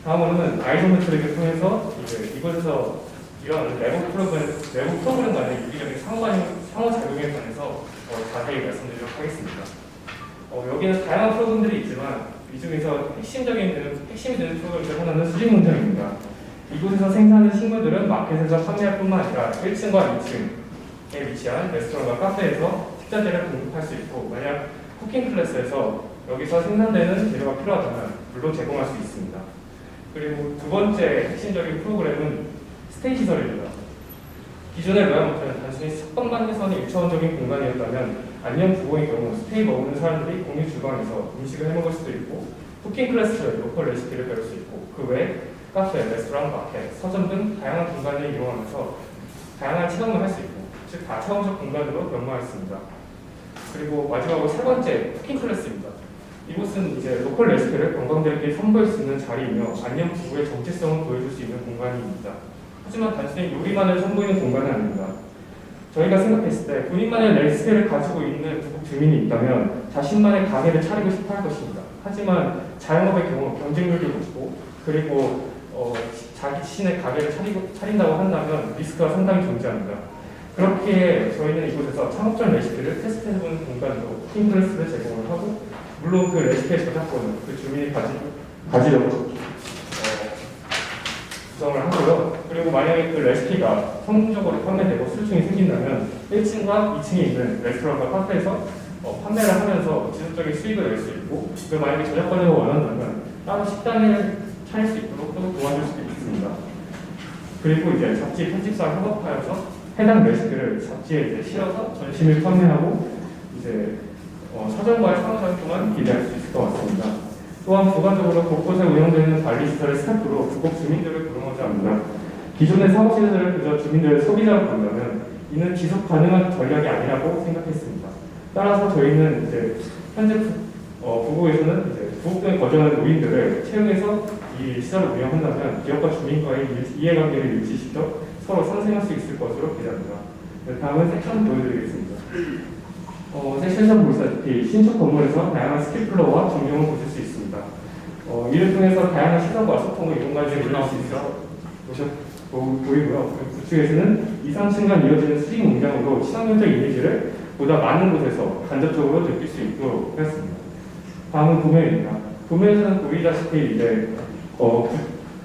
다음으로는 아이소메트릭을 통해서 이곳에서 이런 내부 프로그램 간의 유기적인 상호작용에 관해서 자세히 말씀드리도록 하겠습니다. 여기는 다양한 프로그램들이 있지만 이 중에서 핵심이 되는 프로그램 중 하나는 수직농장입니다. 이곳에서 생산하는 식물들은 마켓에서 판매할 뿐만 아니라 1층과 2층에 위치한 레스토랑과 카페에서 식자재를 공급할 수 있고, 만약 쿠킹 클래스에서 여기서 생산되는 재료가 필요하다면 물론 제공할 수 있습니다. 그리고 두 번째 핵심적인 프로그램은 스테이지설입니다. 기존의 로얄호텔은 단순히 숙박만 해서는 1차원적인 공간이었다면 안녕 부호의 경우 스테이 머무는 사람들이 공유 주방에서 음식을 해먹을 수도 있고, 쿠킹 클래스 로컬 레시피를 배울 수 있고, 그 외에 카페, 레스토랑, 마켓, 서점 등 다양한 공간을 이용하면서 다양한 체험을 할 수 있고, 즉 다차원적 공간으로 변모하였습니다. 그리고 마지막으로 세 번째 쿠킹 클래스입니다. 이곳은 이제 로컬 레시피를 관광객에게 선보일 수 있는 자리이며 안녕 부부의 정체성을 보여줄 수 있는 공간입니다. 하지만 단순히 요리만을 선보이는 공간은 아닙니다. 저희가 생각했을 때 본인만의 레시피를 가지고 있는 부국 주민이 있다면 자신만의 가게를 차리고 싶어 할 것입니다. 하지만 자영업의 경우 경쟁률도 높고, 그리고 자기 자신의 가게를 차린다고 한다면 리스크가 상당히 존재합니다. 그렇게 저희는 이곳에서 창업적 레시피를 테스트해보는 공간으로 쿠킹 클래스를 제공을 하고, 물론 그 레시피의 저작권은 그 주민이 가지려고 구성을 하고요. 그리고 만약에 그 레시피가 성공적으로 판매되고 수요층이 생긴다면 1층과 2층에 있는 레스토랑과 카페에서 판매를 하면서 지속적인 수익을 낼 수 있고, 그리고 만약에 저작권을 원한다면 따로 식당을 차릴 수 있도록 또 도와줄 수도 있습니다. 그리고 이제 잡지 편집사와 협업하여서 해당 레시피를 잡지에 이제 실어서 전시 및 판매하고 이제 서점과의 상호작용 동안 기대할 수 있을 것 같습니다. 또한 부가적으로 곳곳에 운영되는 관리시설의 스태프로 부곡 주민들을 구성하지 않는다. 기존의 사무실을 그저 주민들의 소비자로 본다면 이는 지속 가능한 전략이 아니라고 생각했습니다. 따라서 저희는 이제 현재 부곡에서는 이제 부곡 등에 거주하는 노인들을 채용해서 이 시설을 운영한다면 지역과 주민과의 이해관계를 유지시켜 서로 상생할 수 있을 것으로 기대합니다. 다음은 섹션 보여드리겠습니다. 섹션에서 보시다시피 신축 건물에서 다양한 스킬플로어와 정경을 보실 수 있습니다. 이를 통해서 다양한 시선과 소통을 이동까지 이룰 수 있어 보이고요. 구축에서는 2, 3층간 이어지는 수직 농장으로 친환경적 이미지를 보다 많은 곳에서 간접적으로 느낄 수 있도록 하였습니다. 다음은 도매입니다. 도매에서는 보이다시피 이제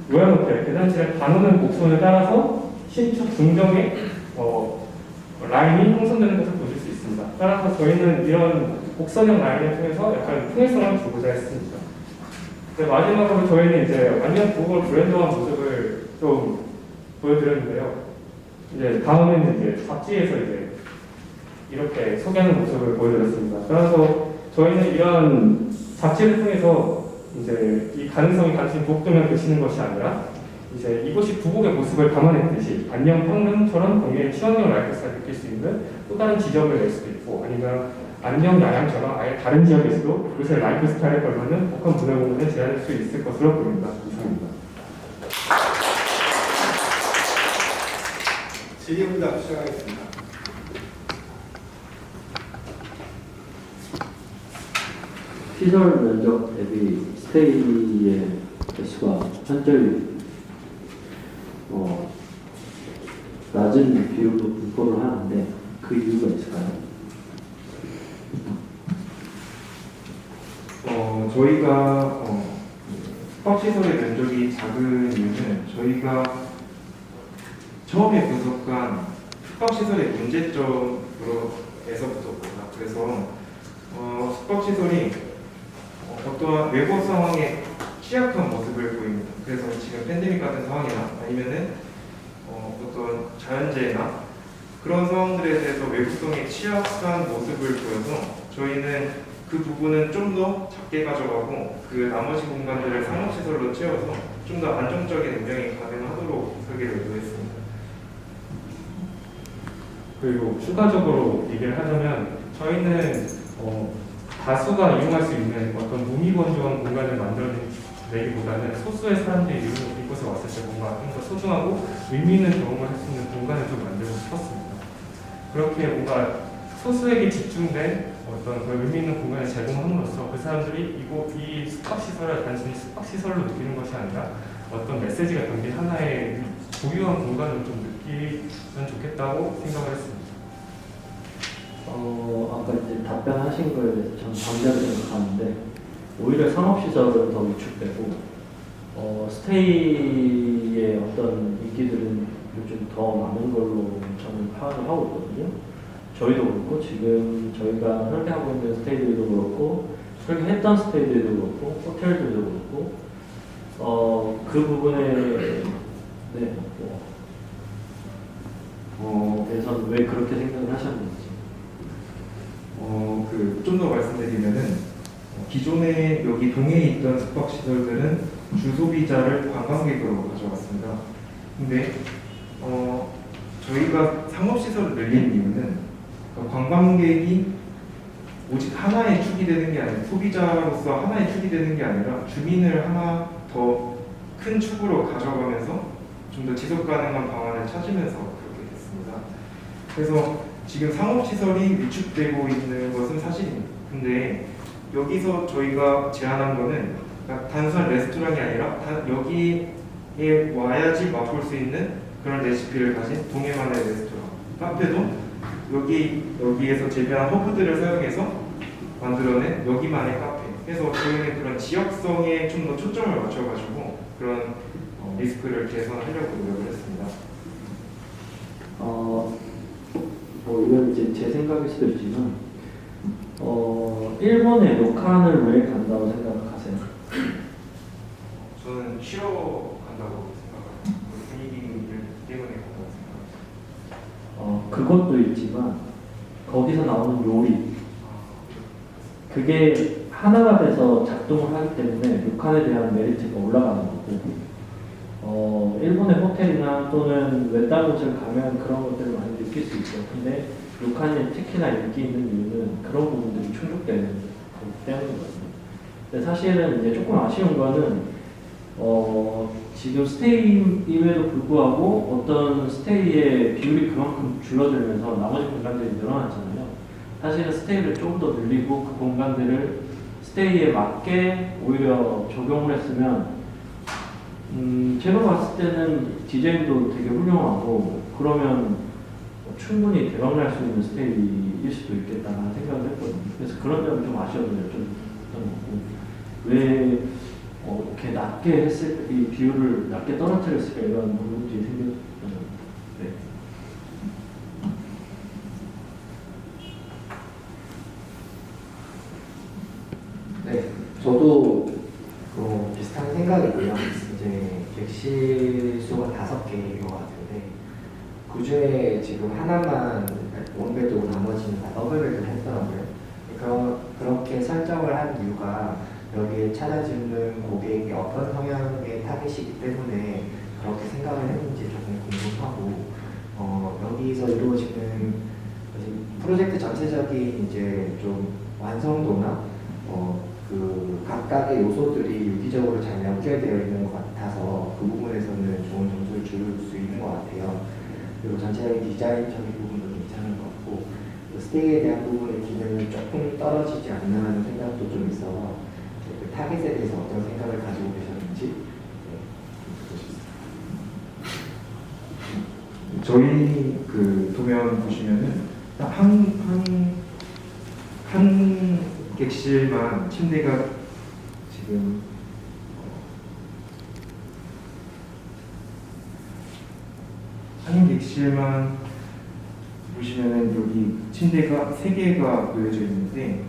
로얄 호텔 계단실의 반오는 곡선을 따라서 신축 중정의 라인이 형성되는 것을 보실 수 있습니다. 따라서 저희는 이런 곡선형 라인을 통해서 약간 통일성을 주고자 했습니다. 마지막으로 저희는 이제 완전 고급 브랜드화 모습을 좀 보여드렸는데요. 이제 다음에는 이제 잡지에서 이제 이렇게 소개하는 모습을 보여드렸습니다. 따라서 저희는 이런 잡지를 통해서 이제 이 가능성이 단순히 부곡되면 그치는 것이 아니라 이제 이곳이 부곡의 모습을 담아냈듯이 안녕 평릉처럼 동해의 친환경 라이프스타일을 느낄 수 있는 또 다른 지점을 낼 수도 있고 아니면 안녕 야양처럼 아예 다른 지역에서도 그곳의 라이프 스타일에 걸맞는 복합 문화 공간을 제안할 수 있을 것으로 보입니다. 이상입니다. 질의응답 시작하겠습니다. 시설 면적 대비 스테이의 개수가 현저히 낮은 비율로 분포를 하는데 그 이유가 있을까요? 저희가 숙박시설의 면적이 작은 이유는 저희가 처음에 분석한 숙박시설의 문제점으로에서부터입니다. 그래서 숙박시설이 어떠한 외부 상황에 취약한 모습을 보입니다. 그래서 지금 팬데믹 같은 상황이나 아니면은 어떤 자연재해나 그런 상황들에 대해서 외부성에 취약한 모습을 보여서 저희는 그 부분은 좀 더 작게 가져가고 그 나머지 공간들을 상업시설로 채워서 좀 더 안정적인 운영이 가능하도록 설계를 의도했습니다. 그리고 추가적으로 얘기를 하자면 저희는 다수가 이용할 수 있는 어떤 무미건조한 공간을 만들어내기보다는 소수의 사람들이 이곳에 왔을 때 뭔가 좀 더 소중하고 의미 있는 경험을 할 수 있는 공간을 좀 만들고 싶었습니다. 그렇게 뭔가 소수에게 집중된 어떤 그런 의미 있는 공간을 제공함으로써 그 사람들이 이 숙박시설을 단순히 숙박시설로 느끼는 것이 아니라 어떤 메시지가 담긴 하나의 고유한 공간을 좀 느끼면 좋겠다고 생각을 했습니다. 아까 이제 답변하신 거에 대해서 저는 반대로 생각하는데 오히려 상업시설은 더 위축되고 스테이의 어떤 인기들은 요즘 더 많은 걸로 저는 파악을 하고 있거든요. 저희도 그렇고 지금 저희가 설계하고 있는 스테이들도 그렇고 설계했던 스테이들도 그렇고 호텔들도 그렇고 그 부분에 대해서는 왜 그렇게 생각을 하셨는지. 좀 더 말씀드리면은 기존에 여기 동해에 있던 숙박시설들은 주소비자를 관광객으로 가져왔습니다. 근데 저희가 상업시설을 늘린 이유는 관광객이 오직 하나의 축이 되는 게 아니라 소비자로서 하나의 축이 되는 게 아니라 주민을 하나 더 큰 축으로 가져가면서 좀 더 지속 가능한 방안을 찾으면서 그렇게 됐습니다. 그래서 지금 상업시설이 위축되고 있는 것은 사실입니다. 근데 여기서 저희가 제안한 거는 단순한 레스토랑이 아니라 여기에 와야지 맛볼 수 있는 그런 레시피를 가진 동해만의 레스토랑, 카페도 여기에서 재배한 허브들을 사용해서 만들어낸 여기만의 카페. 그래서 저희는 그런 지역성에 좀 더 초점을 맞춰가지고 그런 리스크를 개선하려고 노력을 했습니다. 이건 이제 제 생각일 수도 있지만, 일본의 료칸을 왜 간다고 생각하세요? 저는 쉬러 간다고 생각합니다. 분위기 때문에 간다고 생각합니다. 그것도 있지만, 거기서 나오는 요리, 그게 하나가 돼서 작동을 하기 때문에 료칸에 대한 메리트가 올라가는 거고, 일본의 호텔이나 또는 외딴 곳을 가면 그런 것들을 많이 느낄 수 있죠. 근데 료칸이 특히나 인기 있는 이유는 그런 부분들이 충족되는 거기 때문이거든요. 근데 사실은 이제 조금 아쉬운 거는 지금 스테이임에도 불구하고 어떤 스테이의 비율이 그만큼 줄어들면서 나머지 공간들이 늘어났잖아요. 사실은 스테이를 좀 더 늘리고 그 공간들을 스테이에 맞게 오히려 적용을 했으면 제가 봤을 때는 디자인도 되게 훌륭하고 그러면 충분히 대박날 수 있는 스테이일 수도 있겠다는 생각을 했거든요. 그래서 그런 점은 좀 아쉬워서 좀 왜 이렇게 낮게 했을 때, 이 비율을 낮게 떨어뜨렸을까 이런 궁금증이 생겼어요. 네. 네, 저도 비슷한 생각이고요. 이제 객실 수가 5개인 것 같은데 그 중에 지금 하나만 원베드고 나머지는 다 더블베드를 했더라고요. 그렇게 설정을 한 이유가 여기에 찾아주는 고객이 어떤 성향의 타겟이기 때문에 그렇게 생각을 했는지 조금 궁금하고 여기서 이루어지는 프로젝트 전체적인 이제 좀 완성도나 그 각각의 요소들이 유기적으로 잘 연결되어 있는 것 같아서 그 부분에서는 좋은 점수를 줄 수 있는 것 같아요. 그리고 전체적인 디자인적인 부분도 괜찮은 것 같고 스테이에 대한 부분의 기능이 조금 떨어지지 않나 하는 생각도 좀 있어서 그 타겟에 대해서 어떤 생각을 가지고 계셨는지 저희 그 도면 보시면은 딱 한 객실만 침대가 지금 한 객실만 보시면은 여기 침대가 3개가 놓여져 있는데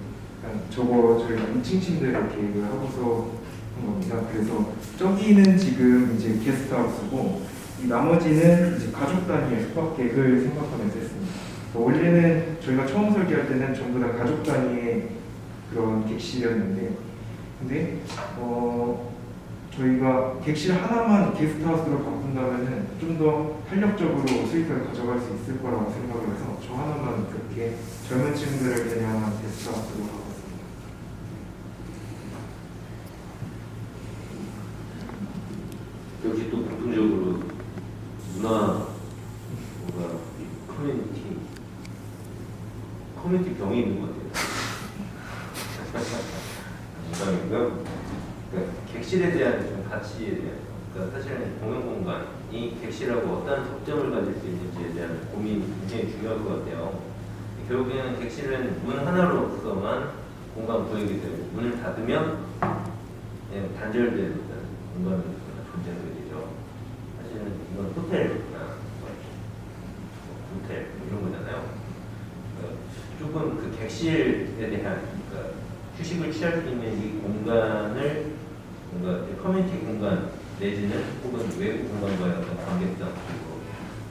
저거 저희가 2층 침대를 계획을 하고서 한 겁니다. 그래서 저기는 지금 이제 게스트하우스고 이 나머지는 이제 가족 단위의 숙박객을 생각하면서 했습니다. 원래는 저희가 처음 설계할 때는 전부 다 가족 단위의 그런 객실이었는데 근데 저희가 객실 하나만 게스트하우스로 바꾼다면은 좀 더 탄력적으로 수익을 가져갈 수 있을 거라고 생각을 해서 저 하나만 그렇게 젊은 층들을 겨냥한 게스트하우스로 바꿨습니다. 역시 또 공통적으로 문화 커뮤니티 병이 있는 것 같아요. 농담이고요. 그러니까 객실에 대한 좀 가치에 대한 그러니까 사실은 공용 공간이 객실하고 어떤 접점을 가질 수 있는지에 대한 고민이 굉장히 중요할 것 같아요. 결국에는 객실은 문 하나로서만 공간 구역이 되고 문을 닫으면 그냥 단절된 공간으로 존재하게 되죠. 사실은 이건 호텔이나 호텔 이런 거잖아요. 조금 그 객실에 대한 그러니까 휴식을 취할 수 있는 이 공간을 뭔가 커뮤니티 공간 내지는 혹은 외부 공간과의 어떤 관계성 그리고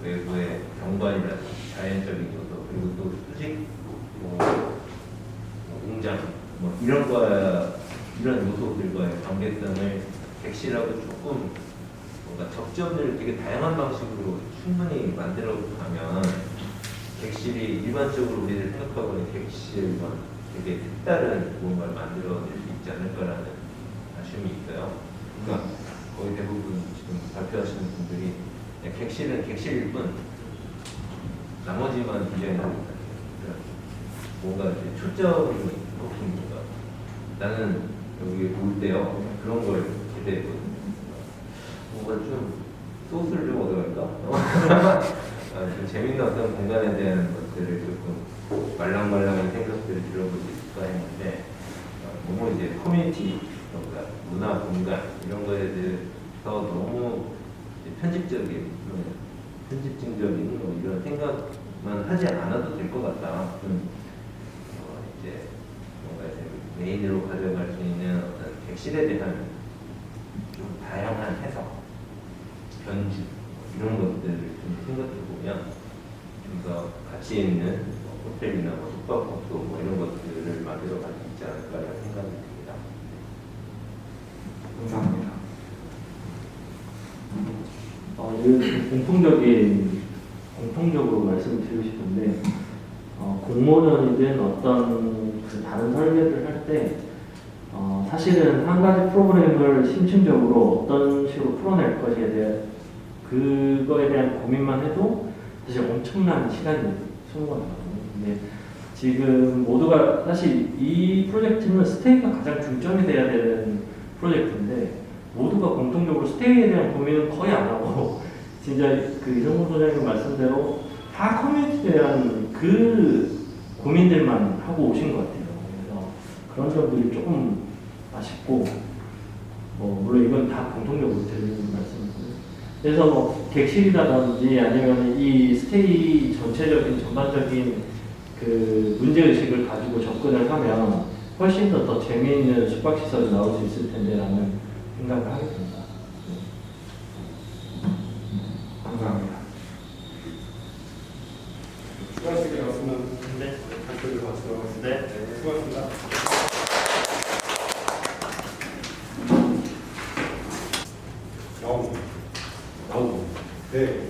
외부의 경관이라든지 자연적인 요소 그리고 또 수직 공장 이런 요소들과의 관계성을 객실하고 조금 뭔가 접점을 되게 다양한 방식으로 충분히 만들어 가면 객실이 일반적으로 우리들 생각하고 있는 객실과 되게 색다른 무언가를 만들어낼 수 있지 않을까라는 아쉬움이 있어요. 그러니까 거의 대부분 지금 발표하시는 분들이 객실은 객실일 뿐 나머지만 디자인하고 있다. 뭔가 이제 초점이 높습니다. 나는 여기 올 때요 그런 걸 기대했거든요. 뭔가 좀 소스를 좀 얻어갈까? 좀 재밌는 어떤 공간에 대한 것들을 조금 말랑말랑한 생각들을 들어볼 수 있을까 했는데 너무 이제 커뮤니티 뭔가 문화 공간 이런 거에 대해서 너무 편집적인 이런 생각만 하지 않아도 될 것 같다. 이제 뭔가 이제 메인으로 가져갈 수 있는 어떤 객실에 대한 좀 다양한 해석, 변주 이런 것들을 좀 생각해 보면 좀 더 가치 있는 호텔이나 숙박업소 이런 것들을 만들어 갈 수 있지 않을까라는 생각이 듭니다. 감사합니다. 공통적으로 말씀드리고 싶은데 공모전이든 어떤 그 다른 설계를 할 때 사실은 한 가지 프로그램을 심층적으로 어떤 식으로 풀어낼 것에 대한 그거에 대한 고민만 해도 사실 엄청난 시간이 소모거든요. 근데 지금 모두가 사실 이 프로젝트는 스테이가 가장 중점이 돼야 되는 프로젝트인데 모두가 공통적으로 스테이에 대한 고민은 거의 안 하고 진짜 그 이성훈 소장님 말씀대로 다 커뮤니티에 대한 그 고민들만 하고 오신 것 같아요. 그래서 그런 점들이 조금 아쉽고 물론 이건 다 공통적으로 드리는 말씀이고요. 그래서 뭐 객실이라든지 아니면 이 스테이 전체적인 전반적인 그 문제의식을 가지고 접근을 하면 훨씬 더 재미있는 숙박시설이 나올 수 있을 텐데라는 생각을 하게 됩니다. 감사합니다. 추가하실 게 없으면 발표를 마치도록 하겠습니다. 네. 수고하셨습니다. 나오고. 네.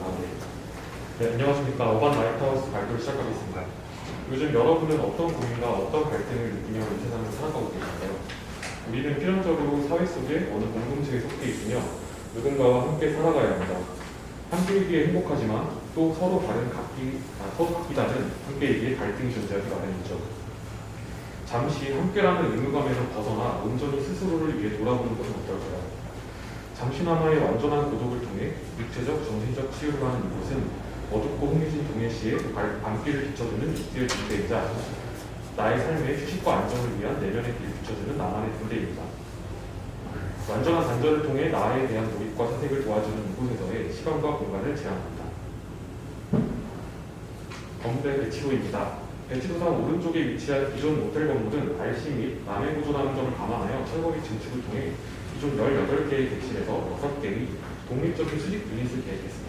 네, 안녕하십니까. 어반 라이트하우스 발표를 시작하겠습니다. 요즘 여러분은 어떤 고민과 어떤 갈등을 느끼며 이 세상을 살아가고 계신가요? 우리는 필연적으로 사회 속에 어느 공동체에 속해 있으며 누군가와 함께 살아가야 합니다. 함께이기에 행복하지만 또 서로 각기다른 함께이기에 갈등이 존재하기 마련이죠. 잠시 함께라는 의무감에서 벗어나 온전히 스스로를 위해 돌아보는 것은 어떨까요? 잠시나마의 완전한 고독을 통해 육체적, 정신적 치유를 하는 이곳은 어둡고 흥미진 동해시에 밤길을 비춰주는 육지의 군대이자 나의 삶의 휴식과 안정을 위한 내면의 길을 비춰주는 나만의 군대입니다. 완전한 단절을 통해 나에 대한 몰입과 선택을 도와주는 이곳에서의 시간과 공간을 제한합니다. 건물의 배치도입니다. 배치도상 오른쪽에 위치한 기존 모텔 건물은 RC 및 남해 보존하는 점을 감안하여 철거비 증축을 통해 기존 18개의 객실에서 6개의 독립적인 수직 유닛을 계획했습니다.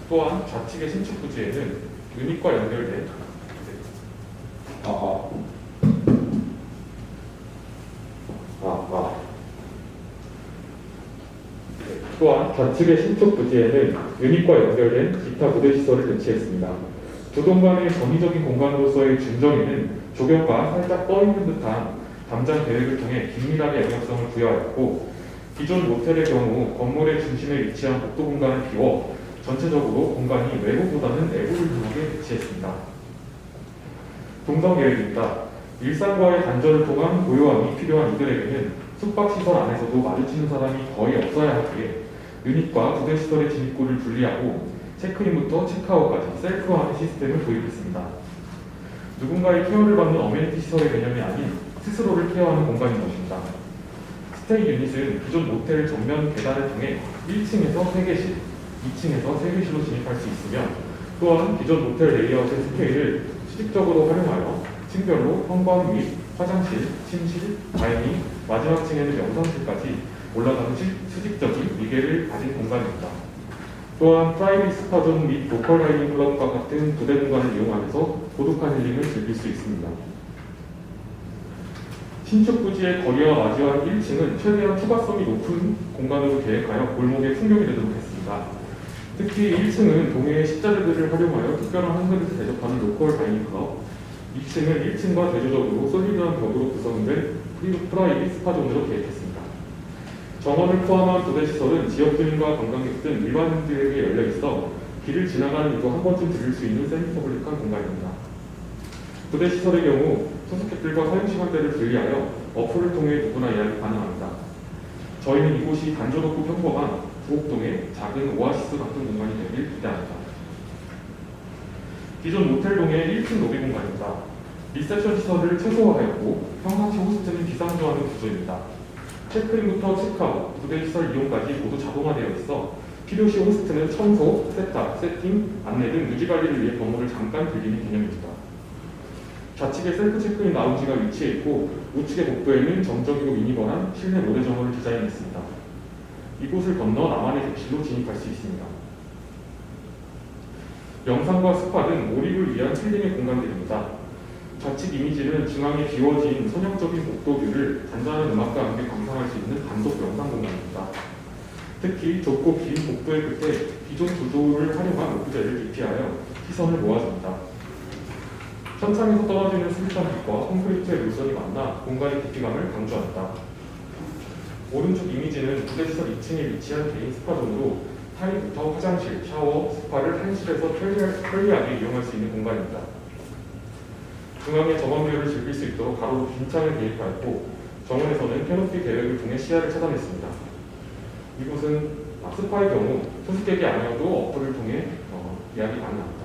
또한 좌측의 신축 부지에는 유닛과 연결된 또한 좌측의 신축 부지에는 유닛과 연결된 기타 부대 시설을 배치했습니다. 두 동간의 전위적인 공간으로서의 중정에는 조경과 살짝 떠있는 듯한 담장 계획을 통해 긴밀하게 영역성을 부여하였고, 기존 모텔의 경우 건물의 중심에 위치한 복도 공간을 비워 전체적으로 공간이 외부보다는 내부를 향하게 배치했습니다. 동선 계획입니다. 일상과의 단절을 통한 고요함이 필요한 이들에게는 숙박시설 안에서도 마주치는 사람이 거의 없어야 하기에 유닛과 부대시설의 진입구를 분리하고 체크인부터 체크아웃까지 셀프로 하는 시스템을 도입했습니다. 누군가의 케어를 받는 어메니티 시설의 개념이 아닌 스스로를 케어하는 공간인 것입니다. 스테이 유닛은 기존 모텔 전면 계단을 통해 1층에서 3개실, 2층에서 3개실로 진입할 수 있으며, 또한 기존 모텔 레이아웃의 스케일을 수직적으로 활용하여 층별로 현관 및 화장실, 침실, 다이닝, 마지막 층에는 명상실까지 올라가는 수직적인 위계를 가진 공간입니다. 또한 프라이빗 스파존 및 로컬 다이닝 클럽과 같은 부대 공간을 이용하면서 고독한 힐링을 즐길 수 있습니다. 신축 부지의 거리와 마주한 1층은 최대한 추가성이 높은 공간으로 계획하여 골목의 풍경이 되도록 했습니다. 특히 1층은 동해의 식자재들을 활용하여 특별한 한그릇을 대접하는 로컬 다이닝 클럽, 2층은 1층과 대조적으로 솔리드한 벽으로 구성된 프라이빗 스파존으로 계획했습니다. 정원을 포함한 부대시설은 지역 주민과 관광객 등 일반인들에게 열려 있어 길을 지나가는 이도 한 번쯤 들릴 수 있는 세미퍼블릭한 공간입니다. 부대시설의 경우 투숙객들과 사용시간대를 분리하여 어플을 통해 누구나 예약이 가능합니다. 저희는 이곳이 단조롭고 평범한 부곡동의 작은 오아시스 같은 공간이 되길 기대합니다. 기존 모텔동의 1층 로비 공간입니다. 리셉션 시설을 최소화하였고 평상시 호스트는 비상조하는 구조입니다. 체크인부터 체크아웃, 부대시설 이용까지 모두 자동화되어 있어 필요시 호스트는 청소, 세탁, 세팅, 안내 등 유지관리를 위해 건물을 잠깐 빌리는 개념입니다. 좌측에 셀프 체크인 라운지가 위치해 있고 우측의 복도에는 정적이고 미니멀한 실내 모래 정원을 디자인했습니다. 이곳을 건너 나만의 객실로 진입할 수 있습니다. 영상과 스파 등 몰입을 위한 힐링의 공간들입니다. 좌측 이미지는 중앙에 비워진 선형적인 복도뷰를 잔잔한 음악과 함께 감상할 수 있는 단독 영상 공간입니다. 특히 좁고 긴 복도의 끝에 기존 구조를 활용한 오브제를 기피하여 시선을 모아줍니다. 천창에서 떨어지는 스리탄 빛과 콘크리트의 물선이 만나 공간의 깊이감을 강조한다. 오른쪽 이미지는 부대시설 2층에 위치한 개인 스파존으로 타일부터 화장실, 샤워, 스파를 한실에서 편리하게 이용할 수 있는 공간입니다. 중앙에 정원뷰를 즐길 수 있도록 가로로 빈 창을 계획하였고 정원에서는 캐노피 계획을 통해 시야를 차단했습니다. 이곳은 스파의 경우 투숙객이 아니어도 어플을 통해 예약이 가능합니다.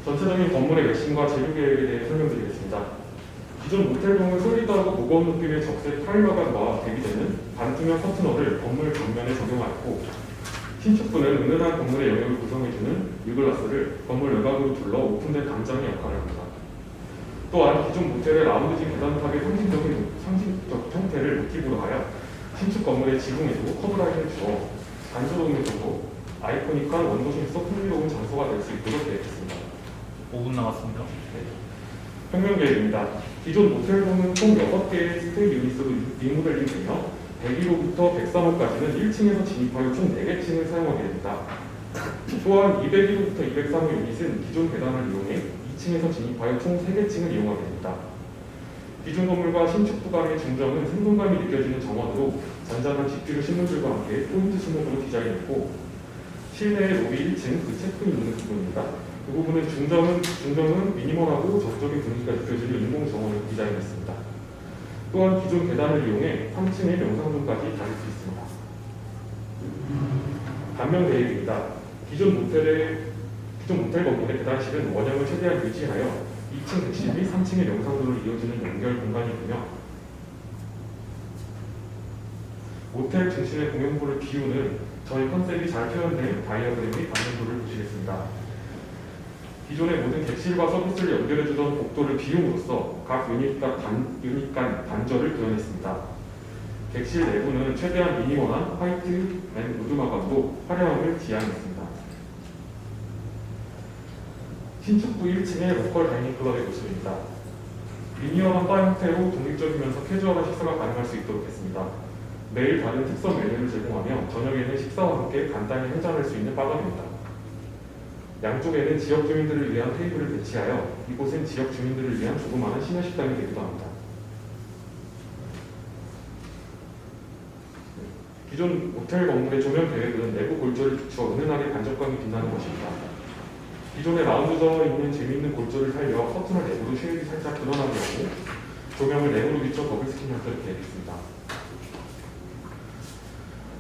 전체적인 건물의 외심과 재료 계획에 대해 설명드리겠습니다. 기존 모텔동은 솔리드하고 무거운 느낌의 적색 타일마감과 대비되는 반투명 커튼허를 건물 벽면에 적용하였고, 신축부는 은은한 건물의 영역을 구성해주는 유글라스를 건물 외곽으로 둘러 오픈된 담장의 역할을 합니다. 또한 기존 모텔의 라운드식 계단탑의 상징적 형태를 모티브로 하여 신축 건물의 지붕에도 커브라인을 주어 단조로움에서도 아이코닉한 원도심에서 흥미로운 장소가 될 수 있도록 계획했습니다. 5분 남았습니다. 평면 계획입니다. 기존 모텔동은 총 6개의 스테이 유닛으로 리모델링되며 101호부터 103호까지는 1층에서 진입하여 총 4개 층을 사용하게 됩니다. 또한 201호부터 203호 유닛은 기존 계단을 이용해 2층에서 진입하여 총 3개 층을 이용하게 됩니다. 기존 건물과 신축부 간의 중정은 생동감이 느껴지는 정원으로 잔잔한 지피류 식물들과 함께 포인트 수목으로 디자인했고, 실내의 로비 1층 그 체크인 있는 부분입니다. 그 부분은 중정은 미니멀하고 정적인 분위기가 느껴지는 인공 정원을 디자인했습니다. 또한 기존 계단을 이용해 3층의 명상존까지 다닐 수 있습니다. 단면 계획입니다. 기존 모텔 건물의 계단실은 원형을 최대한 유지하여 2층 객실 및 3층의 명상존을 이어주는 연결 공간이며, 모텔 중심의 공용부를 비우는 저희 컨셉이 잘 표현된 다이어그램 및 단면도를 보시겠습니다. 기존의 모든 객실과 서비스를 연결해주던 복도를 비움으로써 각 유닛 간 단절을 구현했습니다. 객실 내부는 최대한 미니멀한 화이트 앤 우드 마감도 화려함을 지향했습니다. 신축부 1층의 로컬 다이닝 클럽의 모습입니다. 미니멀한 바 형태로 독립적이면서 캐주얼한 식사가 가능할 수 있도록 했습니다. 매일 다른 특선 메뉴를 제공하며 저녁에는 식사와 함께 간단히 한잔할 수 있는 바가입니다. 양쪽에는 지역 주민들을 위한 테이블을 배치하여 이곳은 지역 주민들을 위한 조그마한 심야식당이 되기도 합니다. 기존 모텔 건물의 조명 계획은 내부 골조를 비추어 은은하게 간접감이 빛나는 것입니다. 기존에 라운드져 있는 재미있는 골조를 살려 커튼을 내부로 쉐입이 살짝 드러나게 하고 조명을 내부로 비춰 더블스킨 형태로 계획했습니다.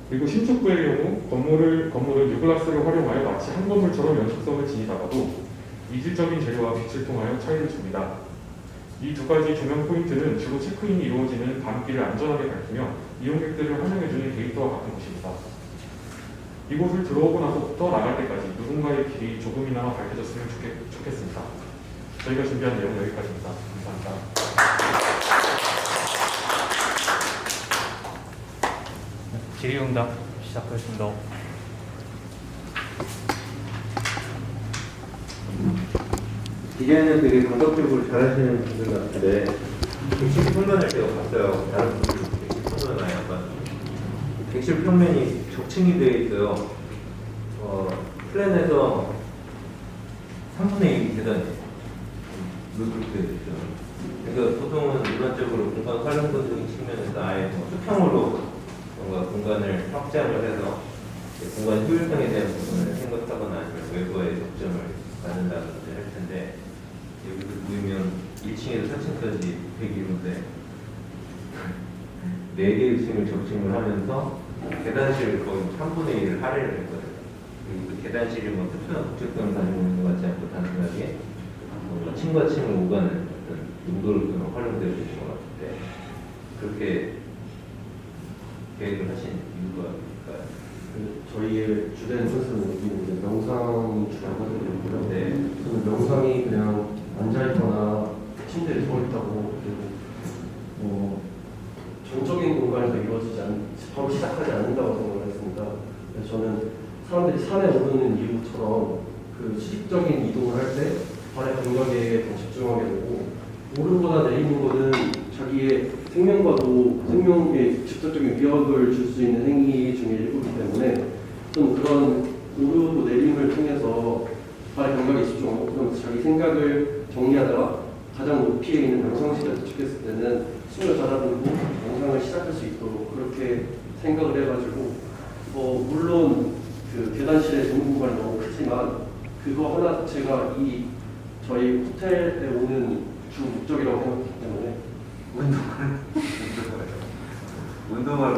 그리고 신축부의 경우 건물은 유글라스를 활용하여 마치 한 건물처럼 연속성을 지니다가도 이질적인 재료와 빛을 통하여 차이를 줍니다. 이 두 가지 조명 포인트는 주로 체크인이 이루어지는 밤길을 안전하게 밝히며 이용객들을 환영해주는 게이트와 같은 것입니다. 이곳을 들어오고 나서부터 나갈 때까지 누군가의 길이 조금이나마 밝혀졌으면 좋겠습니다. 저희가 준비한 내용은 여기까지입니다. 감사합니다. 질의응답 시작하겠습니다. 디자인을 되게 감각적으로 잘하시는 분들 같은데 객실 평면을 제가 봤어요. 다른 분들 객실 평면은 약간 객실 평면이 적층이 되어 있어요. 플랜에서 3분의 1이 계단이에요. 이렇게 되어 있죠. 그러니까 보통은 일반적으로 공간 활용도적인 측면에서 아예 수평으로 뭔가 공간을 확장을 해서 공간 효율성에 대한 부분을 생각하거나 아니면 외부의 접점을 갖는다든지 할 텐데, 여기서 보이면 1층에서 4층까지 101호인데 4개의 층을 접층을 하면서 계단실을 거의 3분의 1을 할애를 했거든요. 그리고 그 계단실이 뭐 특수한 독특성을 가지고 있는 것 같지 않고 단순하게 뭔가 층과 층을 오가는 어떤 용도로 활용되어 있는 것 같은데, 그렇게 계획을 하신 이유가 뭘까요? 저희의 주된 컨셉은 명상 주장하거든요. 네. 저는 명상이 그냥 앉아있거나 침대에 누워있다고, 그리고 정적인 공간에서 바로 시작하지 않는다고 생각을 했습니다. 그래서 저는 사람들이 산에 오르는 이유처럼 그 수직적인 이동을 할 때 발의 감각에 더 집중하게 되고, 오르거나 내리는 거는 자기의 생명에 직접적인 위협을 줄 수 있는 행위 중에 일부이기 때문에 좀 그런 오르고 내림을 통해서 발의 감각에 집중하고, 그러면서 자기 생각을 정리하다가 가장 높이에 있는 명상실에 도착했을 때는 숨을 가다듬고 명상을 시작할 수 있도록 그렇게 생각을 해가지고, 물론 그 계단실의 전문 공간이 너무 크지만 그거 하나 자체가 저희 호텔에 오는 주 목적이라고 생각하기 때문에 운동하러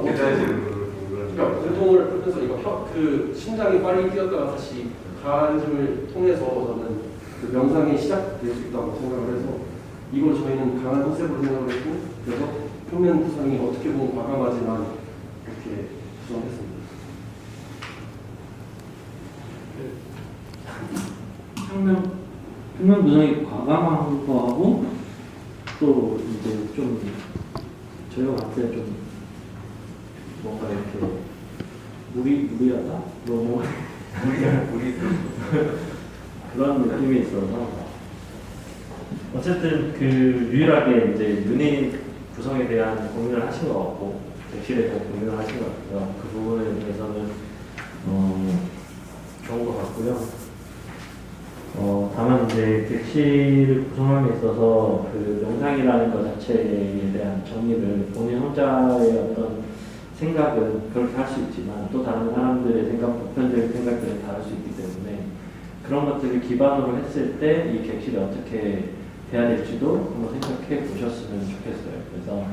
계단실로 그러니까 운동을 하면서 그 심장이 빨리 뛰었다가 다시 가슴을 통해서 저는 그 명상이 시작될 수 있다고 생각을 해서 이걸 저희는 강한 컨셉으로 생각을 했고 그래서 평면 구성이 어떻게 보면 과감하지만 이렇게 구성했습니다. 평면 구성이 과감한 거하고 또 이제 좀 저희가 봤을 때 좀 뭔가 이렇게 무리하다? 너무 그런 느낌이 있어서 어쨌든 그 유일하게 이제 유닛 구성에 대한 고민을 하신 것 같고 객실에 대한 고민을 하신 것 같고요. 그 부분에 대해서는 좋은 것 같고요. 다만 이제 객실을 구성함에 있어서 그 영상이라는 것 자체에 대한 정의를 본인 혼자의 어떤 생각은 그렇게 할 수 있지만 또 다른 사람들의 생각, 보편적인 생각들은 다를 수 있기 때문에 그런 것들을 기반으로 했을 때 이 객실이 어떻게 돼야 될지도 한번 생각해 보셨으면 좋겠어요. 그래서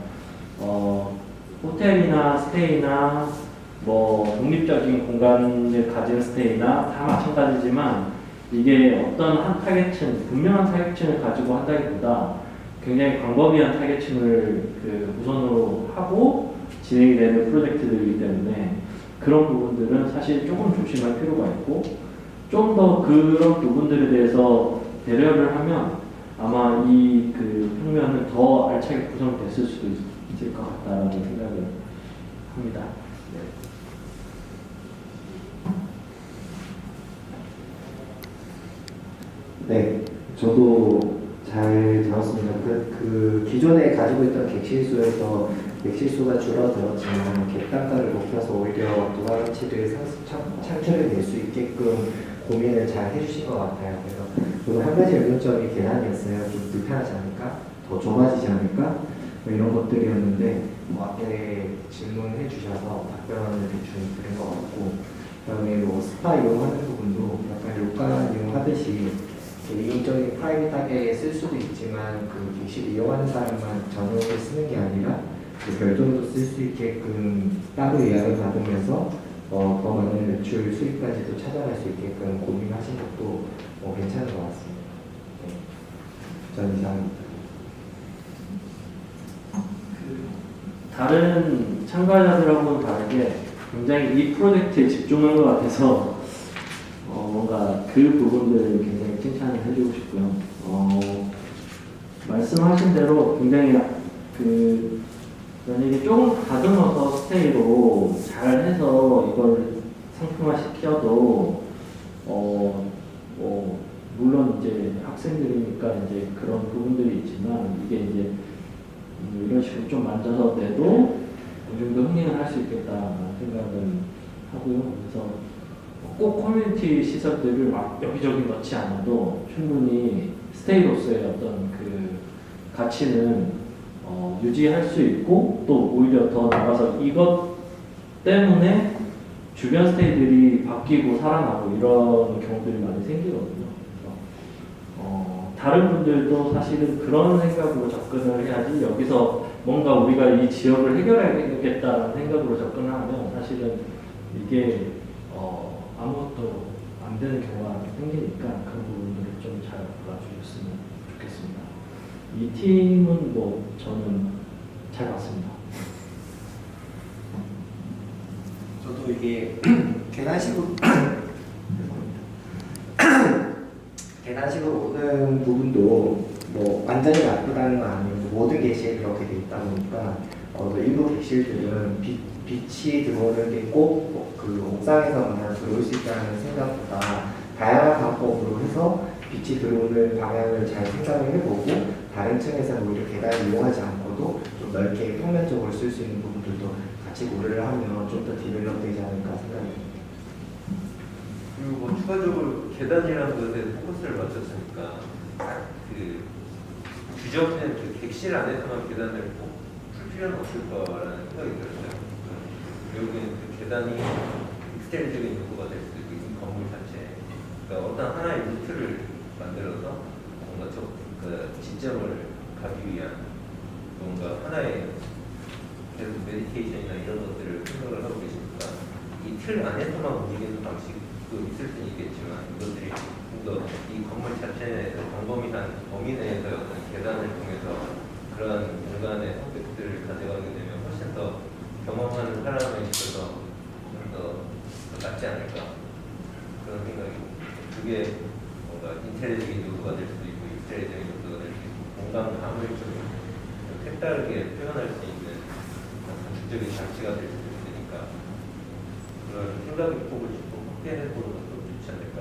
호텔이나 스테이나 뭐 독립적인 공간을 가진 스테이나 다 마찬가지지만 이게 어떤 한 타겟층, 분명한 타겟층을 가지고 한다기보다 굉장히 광범위한 타겟층을 그 우선으로 하고 진행이 되는 프로젝트들이기 때문에 그런 부분들은 사실 조금 조심할 필요가 있고 좀 더 그런 부분들에 대해서 배려를 하면 아마 이 그 평면은 더 알차게 구성됐을 수도 있을 것 같다는 생각을 합니다. 네, 저도 잘 들었습니다. 그 기존에 가지고 있던 객실수에서 객실수가 줄어들었지만 객단가를 높여서 오히려 부가가치를 창출해낼 수 있게끔 고민을 잘 해주신 것 같아요. 그래서 저도 한 가지 의문점이 계단이었어요. 좀 불편하지 않을까? 더 좁아지지 않을까? 뭐 이런 것들이었는데 앞에 질문해 주셔서 답변을 대충 드린 것 같고 그다음에 뭐 스파 이용하는 부분도 약간 요가 이용하듯이 개인적인 프라이빗하게 쓸 수도 있지만 그 객실 이용하는 사람만 전용을 쓰는 게 아니라 그 별도로 쓸 수 있게끔 따로 예약을 받으면서 더 많은 매출 수익까지도 찾아갈 수 있게끔 고민하신 것도 괜찮은 것 같습니다. 네. 전 이상입니다. 다른 참가자들하고는 다르게 굉장히 이 프로젝트에 집중한 것 같아서 뭔가 그 부분들을 굉장히 칭찬을 해주고 싶고요. 말씀하신 대로 굉장히 만약에 조금 다듬어서 스테이로 잘 해서 이걸 상품화 시켜도 뭐 물론 이제 학생들이니까 이제 그런 부분들이 있지만 이게 이제 이런 식으로 좀 만져서 내도 어느 정도 흥행을 할 수 있겠다 생각을 하고요. 그래서 꼭 커뮤니티 시설들을 막 여기저기 넣지 않아도 충분히 스테이로서의 어떤 그 가치는 유지할 수 있고 또 오히려 더 나가서 이것 때문에 주변 스테이들이 바뀌고 살아나고 이런 경우들이 많이 생기거든요. 그래서 다른 분들도 사실은 그런 생각으로 접근을 해야지 여기서 뭔가 우리가 이 지역을 해결해야겠다는 생각으로 접근을 하면 사실은 이게 아무것도 안 되는 경우가 생기니까 그런 부분들을 좀 잘 알아주셨으면 좋겠습니다. 이 팀은 뭐 저는 잘 봤습니다. 저도 이게 계단식으로 계단식으로 오는 부분도 뭐 완전히 나쁘다는 건 아니고 모든 객실이 그렇게 돼 있다 보니까 일부 객실들은 빛이 들어오는 게 꼭 그 옥상에서만 들어올 수 있다는 생각보다 다양한 방법으로 해서 빛이 들어오는 방향을 잘 생각을 해보고 다른 층에서는 오히려 계단을 이용하지 않고도 좀 넓게 평면적으로 쓸 수 있는 부분들도 같이 고려를 하면 좀 더 디벨롭 되지 않을까 생각합니다. 그리고 뭐 추가적으로 계단이라는 것에 포커스를 맞췄으니까 그 주접된 그 객실 안에서만 계단을 꼭 풀 필요는 없을 거라는 생각이 들었어요. 결국에는 그 계단이 익스텐적인 요소가 될 수 있고 이 건물 자체, 그러니까 어떤 하나의 루트를 만들어서 뭔가 그 지점을 가기 위한 뭔가 하나의 계속 메디테이션이나 이런 것들을 생각을 하고 계시니까 이 틀 안에서만 움직이는 방식 있을 수는 있겠지만 이것들이 좀 더 이 건물 자체 내에서 정범위한 범위 내에서 어떤 계산을 통해서 그런 공간의 성격들을 가져가게 되면 훨씬 더 경험하는 사람에 있어서 좀 더 낫지 않을까 그런 생각이 그게 뭔가 인테리어적인 요소가 될 수도 있고 익스테리어적인 요소가 될 수 있고 공간감을 좀 색다르게 표현할 수 있는 전투적인 장치가 될 수도 있으니까 그런 생각의 폭을 좀 확대해보는 것도 좋지 않을까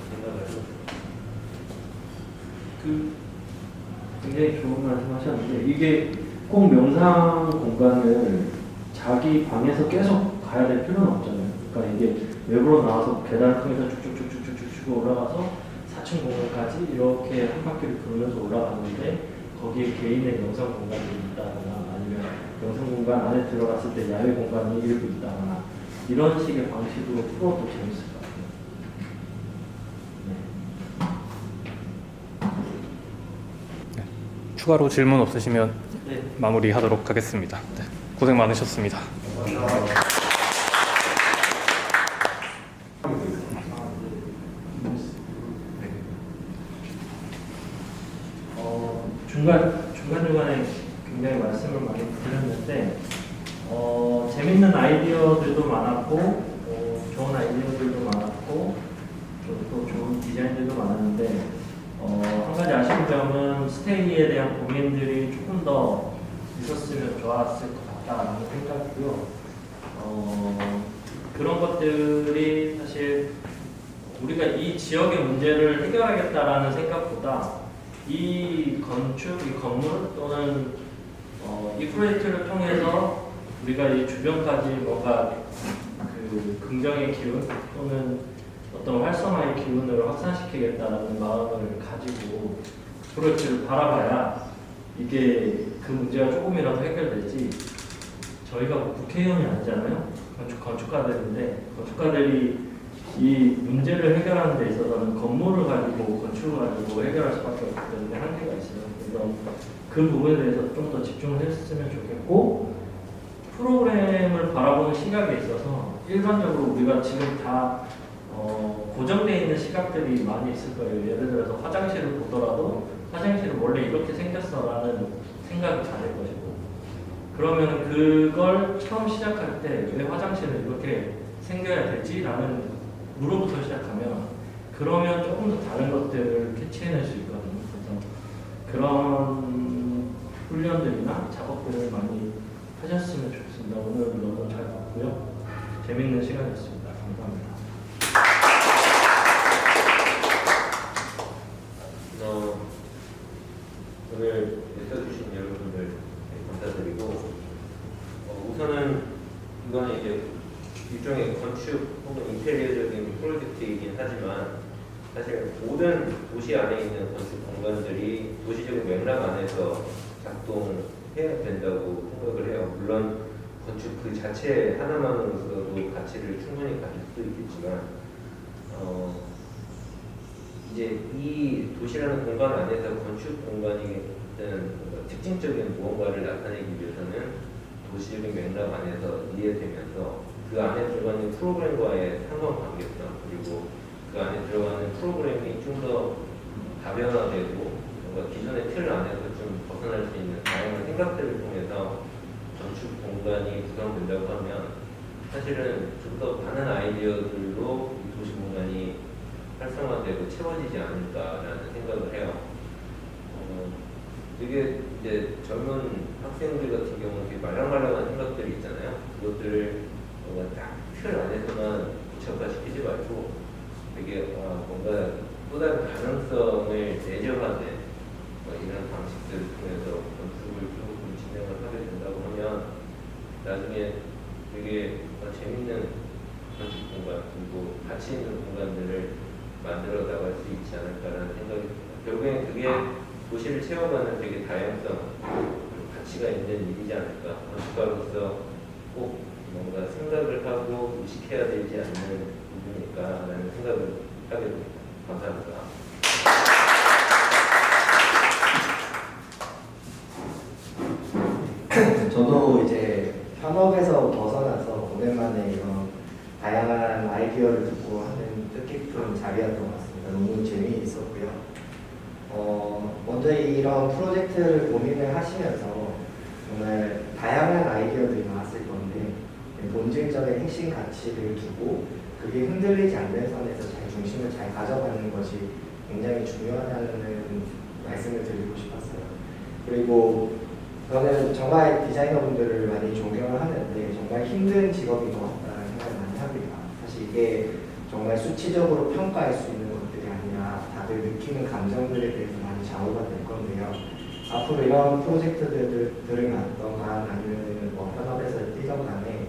생각을 해봅니다. 굉장히 좋은 말씀 하셨는데 이게 꼭 명상 공간을 자기 방에서 계속 가야 될 필요는 없잖아요. 그러니까 이게 외부로 나와서 계단을 통해서 쭉쭉쭉쭉쭉 올라가서 4층 공간까지 이렇게 한 바퀴를 돌면서 올라가는데 거기에 개인의 명상 공간이 있다거나 아니면 명상 공간 안에 들어갔을 때 야외 공간이 일부 있다거나 이런 식의 방식으로 풀어도 재밌을 것 같아요. 추가로 질문 없으시면 네. 마무리하도록 하겠습니다. 네, 고생 많으셨습니다. 중간중간에 굉장히 말씀을 많이 드렸는데 재밌는 아이디어들도 많았고 좋은 아이디어들도 많았고 또 좋은 디자인들도 많았는데 한 가지 아쉬운 점은 스테이에 대한 고민들이 조금 더 있었으면 좋았을 것 같다라는 생각이고요. 그런 것들이 사실 우리가 이 지역의 문제를 해결하겠다라는 생각보다 이 건축, 이 건물 또는 이 프로젝트를 통해서 우리가 이 주변까지 뭔가 그 긍정의 기운 또는 어떤 활성화의 기운을 확산시키겠다는 마음을 가지고 프로젝트를 바라봐야 이게 그 문제가 조금이라도 해결되지. 저희가 국회의원이 아니잖아요. 건축가들인데 건축가들이 이 문제를 해결하는 데 있어서는 건물을 가지고 건축을 가지고 해결할 수밖에 없기 때문에 한계가 있어요. 그래서 그 부분에 대해서 좀 더 집중을 했으면 좋겠고 프로그램을 바라보는 시각에 있어서 일반적으로 우리가 지금 다 고정되어 있는 시각들이 많이 있을 거예요. 예를 들어서 화장실을 보더라도 화장실은 원래 이렇게 생겼어라는 생각이 가질 것이고 그러면 그걸 처음 시작할 때 왜 화장실은 이렇게 생겨야 되지라는 무로부터 시작하면 그러면 조금 더 다른 것들을 캐치해낼 수 있거든요. 그래서 그런 훈련들이나 작업들을 많이 하셨으면 좋겠습니다. 오늘 너무 잘 봤고요. 재밌는 시간이었습니다. 감사합니다. 오늘 써주신 여러분들 감사드리고 우선은 이거는 이제 일종의 건축 혹은 인테리어적인 프로젝트이긴 하지만 사실 모든 도시 안에 있는 건축 공간들이 도시적인 맥락 안에서 작동해야 된다고 생각을 해요. 물론 건축 그 자체 하나만으로서도 가치를 충분히 가질 수도 있겠지만 이제 이 도시라는 공간 안에서 건축 공간이 어떤 특징적인 무언가를 나타내기 위해서는 도시적인 맥락 안에서 이해되면서 그 안에 들어가는 프로그램과의 상관관계성 그리고 그 안에 들어가는 프로그램이 좀 더 다변화되고 뭔가 기존의 틀 안에서 좀 벗어날 수 있는 다양한 생각들을 통해서 건축 공간이 구성된다고 하면 사실은 좀 더 많은 아이디어들로 이 도시 공간이 활성화되고 채워지지 않을까라는 생각을 해요. 되게 이제 젊은 학생들 같은 경우는 되게 말랑말랑한 생각들이 있잖아요. 그것들을 뭔가 딱 틀 안에서만 구체화시키지 말고 되게 뭔가 또 다른 가능성을 내재화된 이런 방식들을 통해서 건축을 조금 진행을 하게 된다고 하면 나중에 되게 재밌는 건축 공간 그리고 가치 있는 공간들을 만들어 나갈 수 있지 않을까라는 생각이 듭니다. 결국엔 그게 도시를 채워가는 되게 다양성 그리고 가치가 있는 일이지 않을까. 건축가로서 꼭 뭔가 생각을 하고 의식해야 되지 않는 부분일까라는 생각을 하게 됩니다. 감사합니다. 저도 이제 현업에서 벗어나서 오랜만에 이런 다양한 아이디어를 듣고 하는 뜻깊은 자리였던 것 같습니다. 너무 재미있었고요. 먼저 이런 프로젝트를 고민을 하시면서 정말 다양한 아이디어들이 나왔을 건데 본질적인 핵심 가치를 두고 그게 흔들리지 않는 선에서 잘 중심을 잘 가져가는 것이 굉장히 중요하다는 말씀을 드리고 싶었어요. 그리고 저는 정말 디자이너분들을 많이 존경을 하는데 정말 힘든 직업인 것 같다는 생각을 많이 합니다. 사실 이게 정말 수치적으로 평가할 수 있는 것들이 아니라 다들 느끼는 감정들에 대해서 많이 좌우가 될 건데요. 앞으로 이런 프로젝트들을 맡던가 아니면 현업에서 뛰던 간에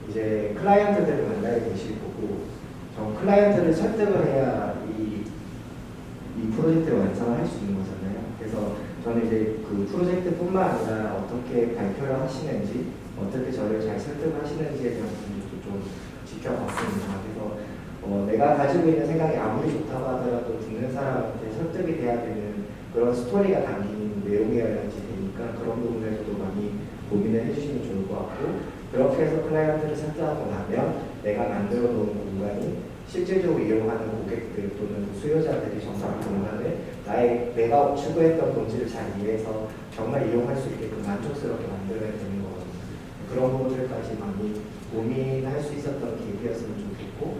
이제 클라이언트들을 만나게 되실 거고 클라이언트를 설득을 해야 이 프로젝트를 완성할 수 있는 거잖아요. 그래서 저는 이제 그 프로젝트뿐만 아니라 어떻게 발표를 하시는지, 어떻게 저를 잘 설득하시는지에 대한 부분도 좀 지켜봤습니다. 그래서 내가 가지고 있는 생각이 아무리 좋다고 하더라도 듣는 사람한테 설득이 돼야 되는 그런 스토리가 담긴 내용이어야지 되니까 그런 부분에서도 많이 고민을 해주시면 좋을 것 같고, 그렇게 해서 클라이언트를 설득하고 나면 내가 만들어 놓은 공간이 실질적으로 이용하는 고객들 또는 수요자들이 정말 공간을 내가 추구했던 본질을 잘 이해해서 정말 이용할 수 있게끔 만족스럽게 만들어야 되는 거거든요. 그런 부분들까지 많이 고민할 수 있었던 계기였으면 좋겠고,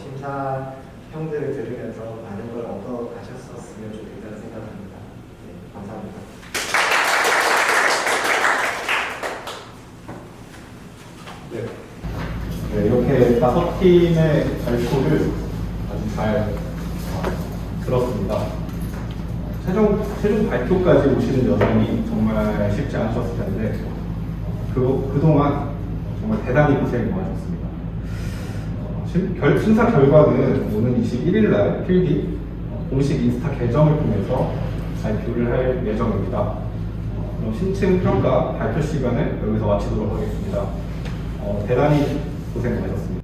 심사평들을 들으면서 많은 걸 얻어 가셨었으면 좋겠다는 생각합니다. 네, 감사합니다. 네, 이렇게 5팀의 발표를 아주 잘 들었습니다. 최종 발표까지 오시는 여정이 정말 쉽지 않으셨을 텐데 그동안 정말 대단히 고생 많으셨습니다. 심사 결과는 오는 21일 날 필기 공식 인스타 계정을 통해서 발표를 할 예정입니다. 그럼 신층 평가 발표 시간을 여기서 마치도록 하겠습니다. 대단히 고생 많으셨습니다.